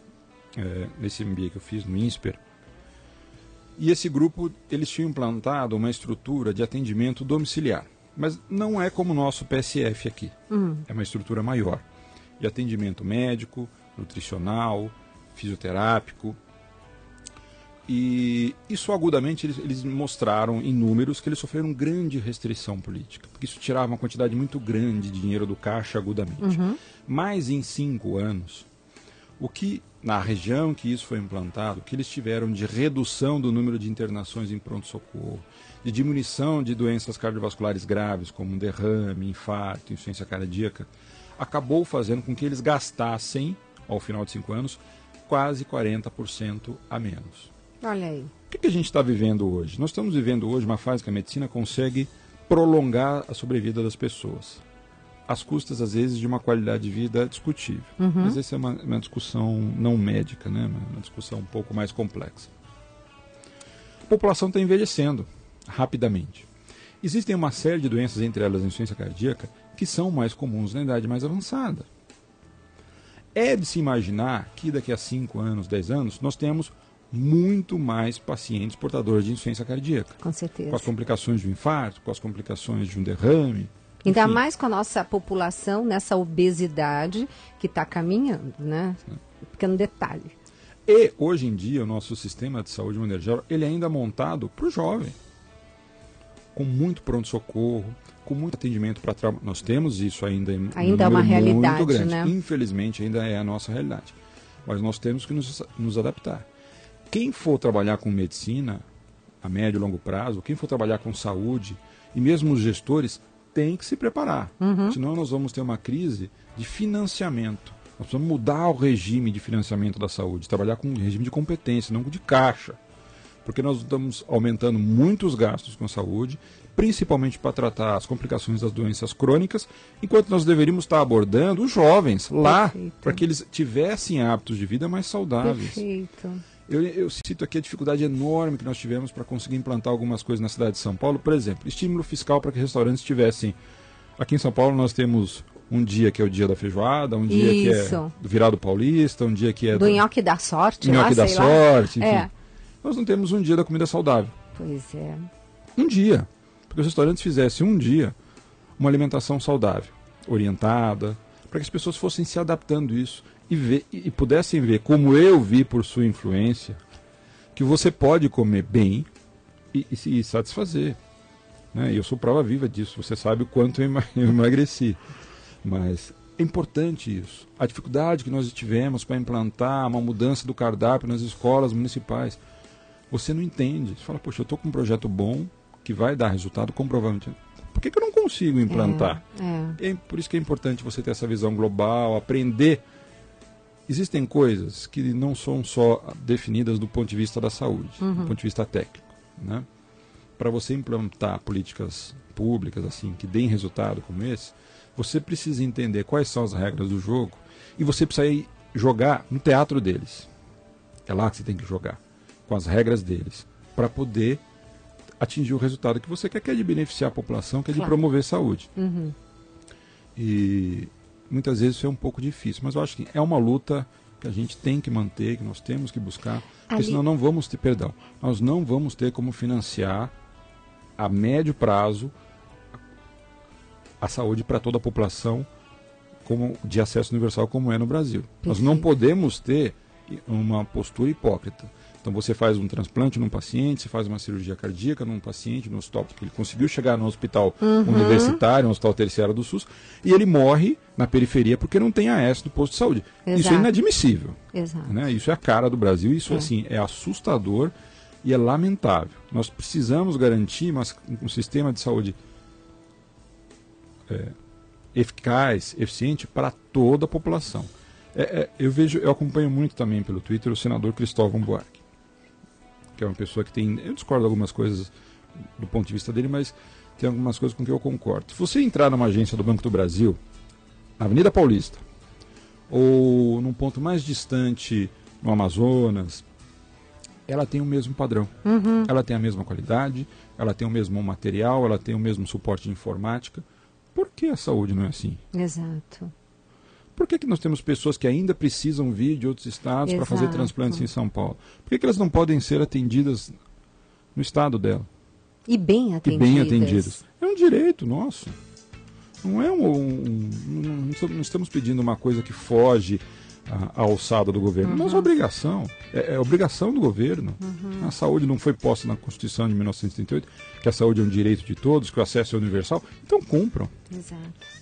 nesse MBA que eu fiz no INSPER, e esse grupo, eles tinham implantado uma estrutura de atendimento domiciliar, mas não é como o nosso PSF aqui, é uma estrutura maior, de atendimento médico, nutricional, fisioterápico, e isso agudamente eles mostraram em números que eles sofreram grande restrição política, porque isso tirava uma quantidade muito grande de dinheiro do caixa agudamente. Mas em 5 anos, o que na região que isso foi implantado, que eles tiveram de redução do número de internações em pronto-socorro, de diminuição de doenças cardiovasculares graves, como derrame, infarto, insuficiência cardíaca, acabou fazendo com que eles gastassem, ao final de 5 anos, quase 40% a menos. Olha aí. que a gente está vivendo hoje? Nós estamos vivendo hoje uma fase que a medicina consegue prolongar a sobrevida das pessoas, às custas, às vezes, de uma qualidade de vida discutível. Mas essa é uma discussão não médica, né? Uma discussão um pouco mais complexa. A população está envelhecendo rapidamente. Existem uma série de doenças, entre elas a insuficiência cardíaca, que são mais comuns na idade mais avançada. É de se imaginar que daqui a 5 anos, 10 anos, nós temos muito mais pacientes portadores de insuficiência cardíaca. Com certeza. Com as complicações de um infarto, com as complicações de um derrame. Ainda enfim. mais com a nossa população nessa obesidade que está caminhando, né? Pequeno detalhe. E, hoje em dia, o nosso sistema de saúde, de maneira geral, ele é ainda montado para o jovem. Com muito pronto-socorro, com muito atendimento para trauma. Nós temos isso ainda em Ainda é uma realidade, muito grande. né? Infelizmente, ainda é a nossa realidade. Mas nós temos que nos adaptar. Quem for trabalhar com medicina, a médio e longo prazo, quem for trabalhar com saúde, e mesmo os gestores, tem que se preparar. Senão nós vamos ter uma crise de financiamento. Nós precisamos mudar o regime de financiamento da saúde, trabalhar com um regime de competência, não de caixa. Porque nós estamos aumentando muito os gastos com a saúde, principalmente para tratar as complicações das doenças crônicas, enquanto nós deveríamos estar abordando os jovens lá, para que eles tivessem hábitos de vida mais saudáveis. Perfeito. Eu cito aqui a dificuldade enorme que nós tivemos para conseguir implantar algumas coisas na cidade de São Paulo. Por exemplo, estímulo fiscal para que restaurantes tivessem... Aqui em São Paulo nós temos um dia que é o dia da feijoada, um dia que é do virado paulista, um dia que é do nhoque da sorte, nhoque da sorte, enfim. É. Nós não temos um dia da comida saudável. Pois é. Um dia. Porque os restaurantes fizessem um dia uma alimentação saudável, orientada, para que as pessoas fossem se adaptando isso e pudessem ver, como eu vi por sua influência, que você pode comer bem e se satisfazer. Né? Eu sou prova viva disso. Você sabe o quanto eu emagreci. Mas é importante isso. A dificuldade que nós tivemos para implantar uma mudança do cardápio nas escolas municipais. Você não entende. Você fala, poxa, eu estou com um projeto bom, que vai dar resultado comprovamente. Por que eu não consigo implantar? É por isso que é importante você ter essa visão global, aprender. Existem coisas que não são só definidas do ponto de vista da saúde, do ponto de vista técnico. Né? Para você implantar políticas públicas assim que deem resultado como esse, você precisa entender quais são as regras do jogo e você precisa ir jogar no teatro deles. É lá que você tem que jogar, com as regras deles, para poder atingir o resultado que você quer, que é de beneficiar a população, que é de promover saúde. E muitas vezes isso é um pouco difícil, mas eu acho que é uma luta que a gente tem que manter, que nós temos que buscar, porque senão não vamos ter, nós não vamos ter como financiar a médio prazo a saúde para toda a população como de acesso universal como é no Brasil. Nós não podemos ter uma postura hipócrita. Então você faz um transplante num paciente, você faz uma cirurgia cardíaca num paciente no hospital, porque ele conseguiu chegar no hospital universitário, no hospital terciário do SUS, e ele morre na periferia porque não tem AS do posto de saúde. Exato. Isso é inadmissível. Exato. Né? Isso é a cara do Brasil, isso assim, é assustador e é lamentável. Nós precisamos garantir um sistema de saúde eficaz, eficiente para toda a população. Eu acompanho muito também pelo Twitter o senador Cristóvão Buarque, que é uma pessoa que tem... Eu discordo de algumas coisas do ponto de vista dele, mas tem algumas coisas com que eu concordo. Se você entrar numa agência do Banco do Brasil, na Avenida Paulista, ou num ponto mais distante, no Amazonas, ela tem o mesmo padrão. Ela tem a mesma qualidade, ela tem o mesmo material, ela tem o mesmo suporte de informática. Por que a saúde não é assim? Exato. Por que nós temos pessoas que ainda precisam vir de outros estados para fazer transplantes em São Paulo? Por que elas não podem ser atendidas no estado dela? E bem atendidas. É um direito nosso. Não é não estamos pedindo uma coisa que foge à alçada do governo. É nossa obrigação. É obrigação do governo. A saúde não foi posta na Constituição de 1938, que a saúde é um direito de todos, que o acesso é universal. Então cumpram. Exato.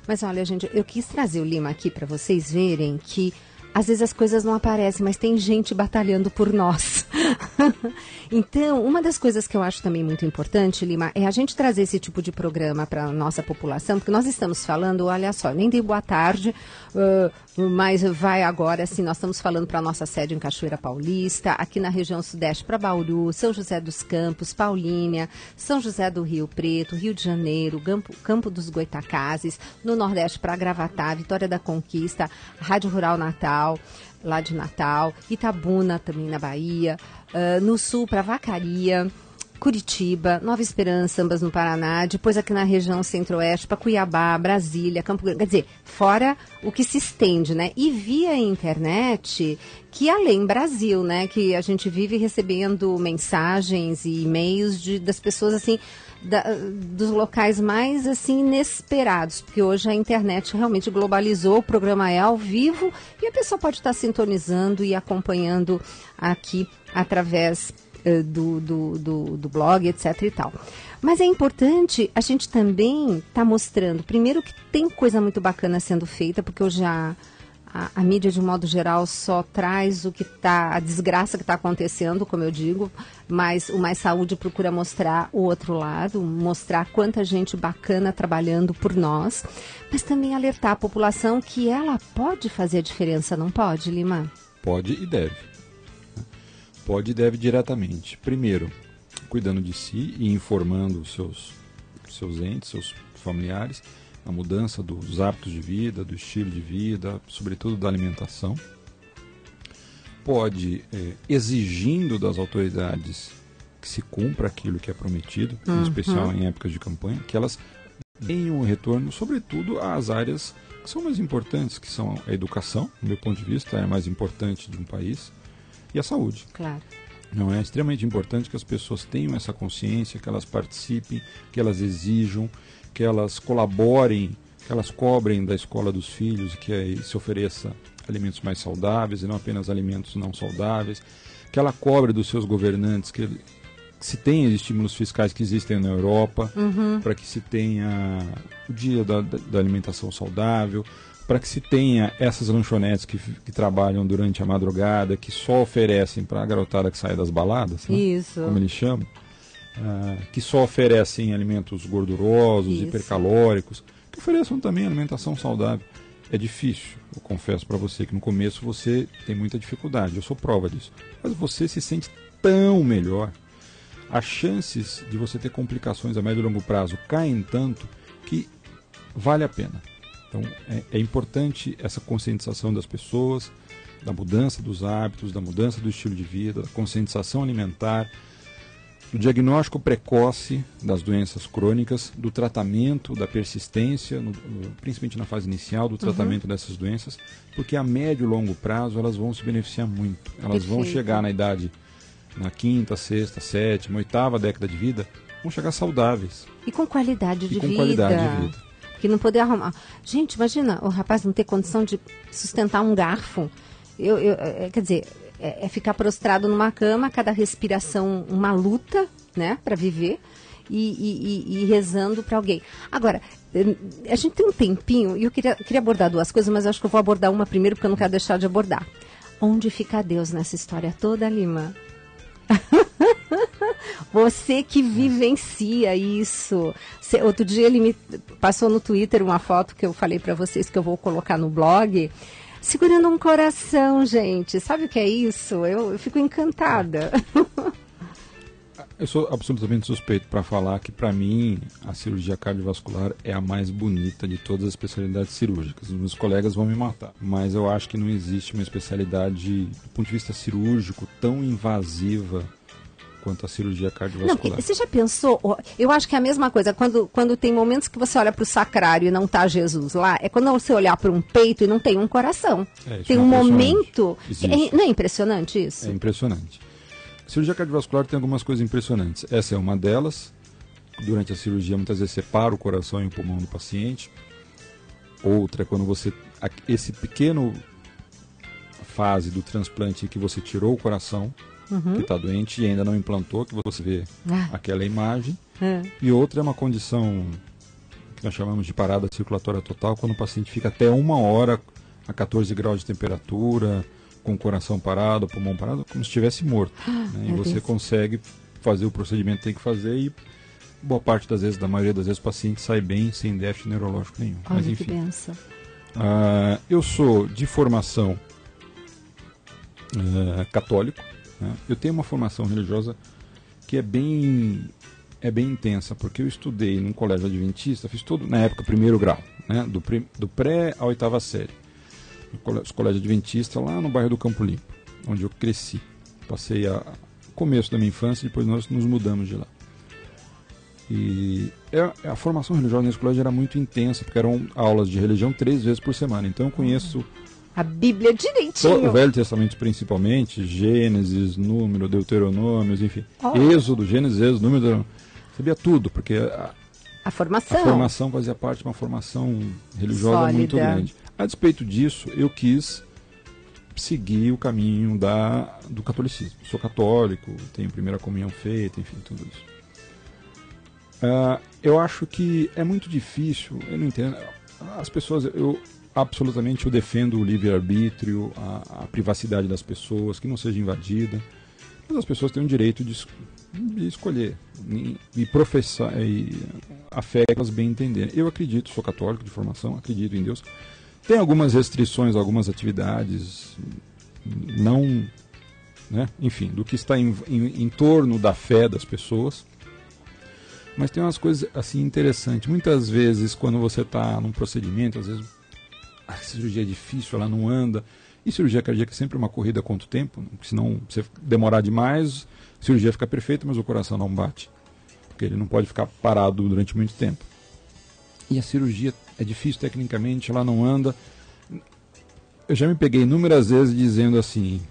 Mas olha, gente, eu quis trazer o Lima aqui para vocês verem que às vezes as coisas não aparecem, mas tem gente batalhando por nós. Então, uma das coisas que eu acho também muito importante, Lima, é a gente trazer esse tipo de programa para a nossa população, porque nós estamos falando, olha só, nem dei boa tarde, mas vai agora, assim, nós estamos falando para a nossa sede em Cachoeira Paulista, aqui na região sudeste para Bauru, São José dos Campos, Paulínia, São José do Rio Preto, Rio de Janeiro, Campo dos Goitacazes, no nordeste para Gravatá, Vitória da Conquista, Rádio Rural Natal, lá de Natal, Itabuna também na Bahia, no sul para Vacaria, Curitiba, Nova Esperança, ambas no Paraná, depois aqui na região centro-oeste para Cuiabá, Brasília, Campo Grande, quer dizer, fora o que se estende, né? E via internet, que além Brasil, né? Que a gente vive recebendo mensagens e e-mails das pessoas assim, dos locais mais assim inesperados, porque hoje a internet realmente globalizou, o programa é ao vivo e a pessoa pode estar sintonizando e acompanhando aqui através do blog, etc e tal. Mas é importante a gente também estar mostrando, primeiro, que tem coisa muito bacana sendo feita, porque hoje a mídia, de um modo geral, só traz a desgraça que está acontecendo, como eu digo, mas o Mais Saúde procura mostrar o outro lado, mostrar quanta gente bacana trabalhando por nós, mas também alertar a população que ela pode fazer a diferença, não pode, Lima? Pode e deve. Pode e deve diretamente. Primeiro, cuidando de si e informando os seus entes, seus familiares, a mudança dos hábitos de vida, do estilo de vida, sobretudo da alimentação. Pode, exigindo das autoridades que se cumpra aquilo que é prometido, em especial em épocas de campanha, que elas deem um retorno, sobretudo às áreas que são mais importantes, que são a educação, do meu ponto de vista, é a mais importante de um país, e a saúde. Claro. Não é extremamente importante que as pessoas tenham essa consciência, que elas participem, que elas exijam, que elas colaborem, que elas cobrem da escola dos filhos, que se ofereça alimentos mais saudáveis e não apenas alimentos não saudáveis, que ela cobre dos seus governantes que se tenha estímulos fiscais que existem na Europa, para que se tenha o dia da alimentação saudável, para que se tenha essas lanchonetes que trabalham durante a madrugada, que só oferecem para a garotada que sai das baladas, né? Isso. Como eles chamam, que só oferecem alimentos gordurosos, hipercalóricos, que ofereçam também alimentação saudável. É difícil, eu confesso para você que no começo você tem muita dificuldade, eu sou prova disso, mas você se sente tão melhor, as chances de você ter complicações a médio e longo prazo caem tanto que vale a pena. Então é importante essa conscientização das pessoas, da mudança dos hábitos, da mudança do estilo de vida, da conscientização alimentar, do diagnóstico precoce das doenças crônicas, do tratamento, da persistência, principalmente na fase inicial, do tratamento dessas doenças, porque a médio e longo prazo elas vão se beneficiar muito. Elas vão chegar na idade, na 5ª, 6ª, 7ª, 8ª década de vida, vão chegar saudáveis. E com qualidade de vida. Qualidade de vida. Que não poder arrumar. Gente, imagina o rapaz não ter condição de sustentar um garfo. Quer dizer, é ficar prostrado numa cama, cada respiração uma luta, né, para viver e rezando para alguém. Agora, a gente tem um tempinho e eu queria abordar duas coisas, mas eu acho que eu vou abordar uma primeiro porque eu não quero deixar de abordar. Onde fica Deus nessa história toda, Lima? Você que vivencia isso. Outro dia ele me passou no Twitter uma foto que eu falei para vocês que eu vou colocar no blog, segurando um coração, gente. Sabe o que é isso? Eu fico encantada. Eu sou absolutamente suspeito para falar que, para mim, a cirurgia cardiovascular é a mais bonita de todas as especialidades cirúrgicas. Os meus colegas vão me matar, mas eu acho que não existe uma especialidade, do ponto de vista cirúrgico, tão invasiva quanto a cirurgia cardiovascular. Não, você já pensou? Eu acho que é a mesma coisa. Quando tem momentos que você olha para o sacrário e não está Jesus lá, é quando você olhar para um peito e não tem um coração. Tem um momento... Não é impressionante isso? É impressionante. A cirurgia cardiovascular tem algumas coisas impressionantes. Essa é uma delas. Durante a cirurgia, muitas vezes separa o coração e o pulmão do paciente. Outra é quando você... Esse pequeno fase do transplante que você tirou o coração, que está doente e ainda não implantou, que você vê aquela imagem. E outra é uma condição que nós chamamos de parada circulatória total, quando o paciente fica até 1 hora a 14 graus de temperatura, com o coração parado, o pulmão parado, como se estivesse morto. Né? E você consegue fazer o procedimento que tem que fazer e boa parte das vezes, da maioria das vezes, o paciente sai bem, sem déficit neurológico nenhum. Olha, mas enfim. que benção. Eu sou de formação católico. Né? Eu tenho uma formação religiosa que é bem intensa, porque eu estudei num colégio adventista, fiz todo, na época, 1º grau, né? do pré à 8ª série. No colégio adventista, lá no bairro do Campo Limpo, onde eu cresci. Passei o começo da minha infância, depois nós nos mudamos de lá. E a formação religiosa nesse colégio era muito intensa, porque eram aulas de religião 3 vezes por semana. Então eu conheço a Bíblia direitinho. O Velho Testamento principalmente, Gênesis, Número, Deuteronômios, enfim. Êxodo, Gênesis, Êxodo, Número, Deuteronômio. Sabia tudo, porque a formação fazia parte de uma formação religiosa sólida. Muito grande. A despeito disso, eu quis seguir o caminho do catolicismo. Sou católico, tenho primeira comunhão feita, enfim, tudo isso. Eu acho que é muito difícil, eu não entendo, as pessoas, eu defendo o livre-arbítrio, a privacidade das pessoas, que não seja invadida, mas as pessoas têm o direito de escolher e professar a fé que elas bem entenderem. Eu acredito, sou católico de formação, acredito em Deus. Tem algumas restrições, algumas atividades, não, né, enfim, do que está em torno da fé das pessoas. Mas tem umas coisas assim interessantes. Muitas vezes, quando você está num procedimento, às vezes a cirurgia é difícil, ela não anda. E cirurgia cardíaca é sempre uma corrida contra o tempo, porque senão você demorar demais, a cirurgia fica perfeita, mas o coração não bate. Porque ele não pode ficar parado durante muito tempo. E a cirurgia é difícil tecnicamente, ela não anda. Eu já me peguei inúmeras vezes dizendo assim,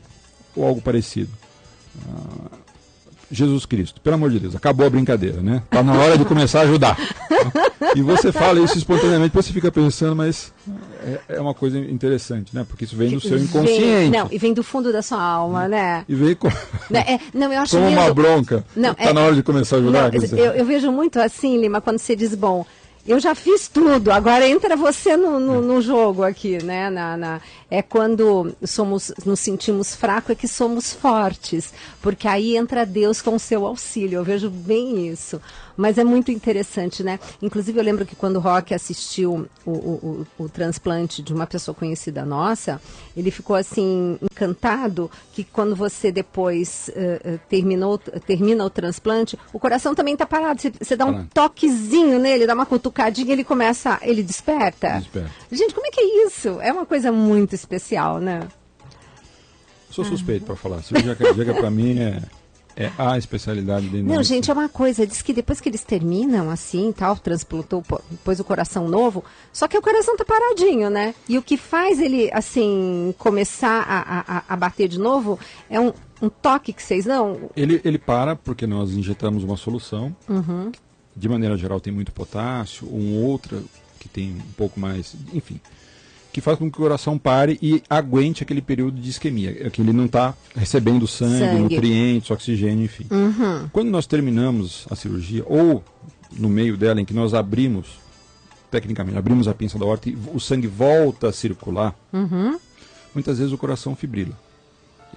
ou algo parecido. Jesus Cristo, pelo amor de Deus, acabou a brincadeira, né? Tá na hora de começar a ajudar. E você fala isso espontaneamente, você fica pensando, mas é uma coisa interessante, né? Porque isso vem do seu inconsciente. E vem do fundo da sua alma, né? E vem com, não, eu acho como uma bronca. Não, tá na hora de começar a ajudar. Eu vejo muito assim, Lima, quando você diz, bom, eu já fiz tudo, agora entra você no jogo aqui, né? É quando nos sentimos fracos, é que somos fortes, porque aí entra Deus com o seu auxílio, eu vejo bem isso. Mas é muito interessante, né? Inclusive eu lembro que quando o Roque assistiu o transplante de uma pessoa conhecida nossa, ele ficou assim, encantado, que quando você depois termina o transplante, o coração também está parado, você dá um toquezinho nele, dá uma cutucadinha, ele desperta. Gente, como é que é isso? É uma coisa muito especial, né? Sou suspeito para falar. Cirurgia cardíaca para mim é a especialidade dele. Não, gente, é uma coisa, diz que depois que eles terminam assim, tal, transplantou, depois o coração novo, só que o coração tá paradinho, né? E o que faz ele, assim, começar a bater de novo é um toque que vocês dão? Ele para porque nós injetamos uma solução, de maneira geral tem muito potássio, outra que tem um pouco mais, enfim, que faz com que o coração pare e aguente aquele período de isquemia, que ele não está recebendo sangue, nutrientes, oxigênio, enfim. Quando nós terminamos a cirurgia, ou no meio dela, em que nós tecnicamente, abrimos a pinça da aorta e o sangue volta a circular, muitas vezes o coração fibrila.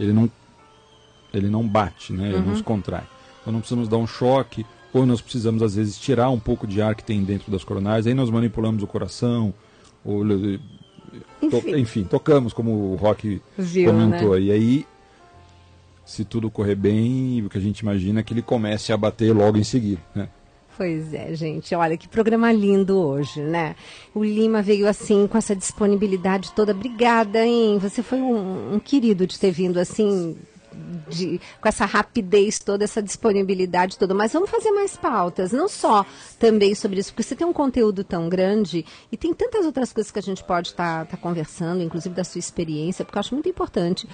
Ele não bate, né? Ele não se contrai. Então não precisamos dar um choque, ou nós precisamos, às vezes, tirar um pouco de ar que tem dentro das coronárias, aí nós manipulamos o coração, ou... Enfim, tocamos, como o Roque comentou, né? E aí, se tudo correr bem, o que a gente imagina é que ele comece a bater logo em seguida, né? Pois é, gente, olha que programa lindo hoje, né? O Lima veio assim, com essa disponibilidade toda. Obrigada, hein? Você foi um querido de ter vindo assim... com essa rapidez toda, essa disponibilidade toda, mas vamos fazer mais pautas, não só também sobre isso, porque você tem um conteúdo tão grande e tem tantas outras coisas que a gente pode estar conversando, inclusive da sua experiência, porque eu acho muito importante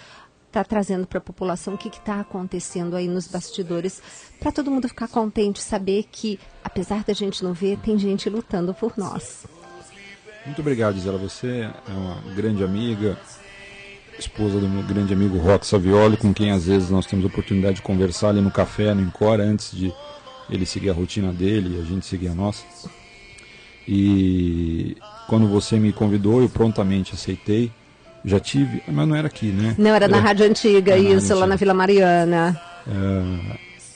estar trazendo para a população o que está acontecendo aí nos bastidores, para todo mundo ficar contente, saber que, apesar da gente não ver, tem gente lutando por nós. Muito obrigado, Gisela, você é uma grande amiga, esposa do meu grande amigo Roque Savioli, com quem às vezes nós temos a oportunidade de conversar ali no café, no Incora, antes de ele seguir a rotina dele e a gente seguir a nossa. E quando você me convidou, eu prontamente aceitei. Já tive, mas não era aqui, né? Não, era na Rádio Antiga, isso, lá na Vila Mariana.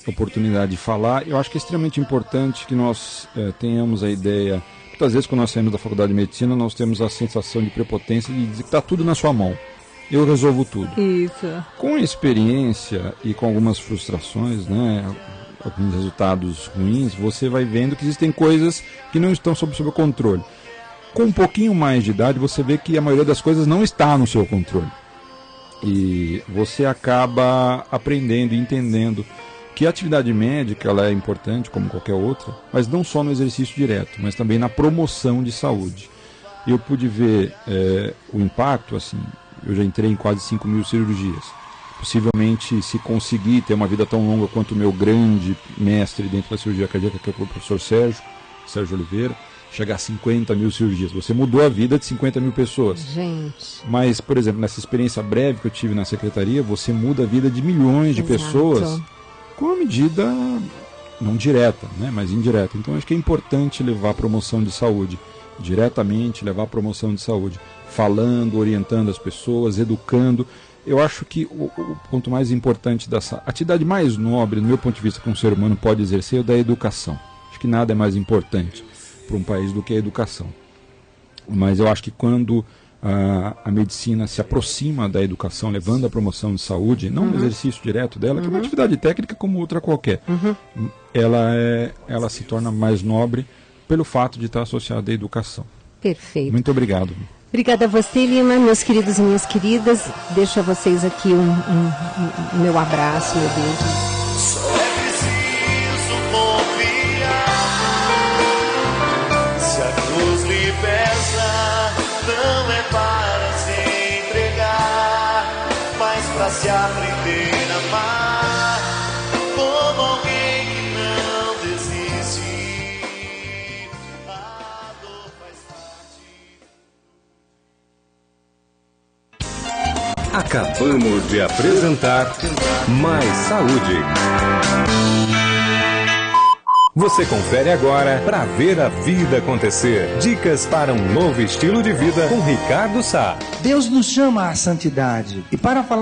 Oportunidade de falar. Eu acho que é extremamente importante que nós tenhamos a ideia. Muitas vezes, quando nós saímos da faculdade de medicina, nós temos a sensação de prepotência de dizer que está tudo na sua mão. Eu resolvo tudo. Isso. Com a experiência e com algumas frustrações, né, alguns resultados ruins, você vai vendo que existem coisas que não estão sob o seu controle. Com um pouquinho mais de idade, você vê que a maioria das coisas não está no seu controle. E você acaba aprendendo e entendendo que a atividade médica ela é importante, como qualquer outra, mas não só no exercício direto, mas também na promoção de saúde. Eu pude ver o impacto, assim, eu já entrei em quase 5.000 cirurgias. Possivelmente, se conseguir ter uma vida tão longa quanto o meu grande mestre dentro da cirurgia cardíaca, que é o professor Sérgio Oliveira, chegar a 50.000 cirurgias. Você mudou a vida de 50.000 pessoas. Gente. Mas, por exemplo, nessa experiência breve que eu tive na secretaria, você muda a vida de milhões de pessoas com uma medida não direta, né, mas indireta. Então, acho que é importante levar a promoção de saúde diretamente, levar a promoção de saúde falando, orientando as pessoas, educando. Eu acho que o ponto mais importante dessa atividade mais nobre, do meu ponto de vista, que um ser humano pode exercer, é o da educação. Acho que nada é mais importante para um país do que a educação. Mas eu acho que quando a medicina se aproxima da educação, levando a promoção de saúde, não no exercício direto dela, que é uma atividade técnica como outra qualquer, ela se torna mais nobre pelo fato de estar associada à educação. Perfeito. Muito obrigado. Obrigada a você, Lima, meus queridos e minhas queridas. Deixo a vocês aqui um meu abraço, meu beijo. Se aprender a amar como alguém que não desiste, a dor faz parte. Acabamos de apresentar Mais Saúde. Você confere agora para ver a vida acontecer. Dicas para um novo estilo de vida com Ricardo Sá. Deus nos chama à santidade. E para falar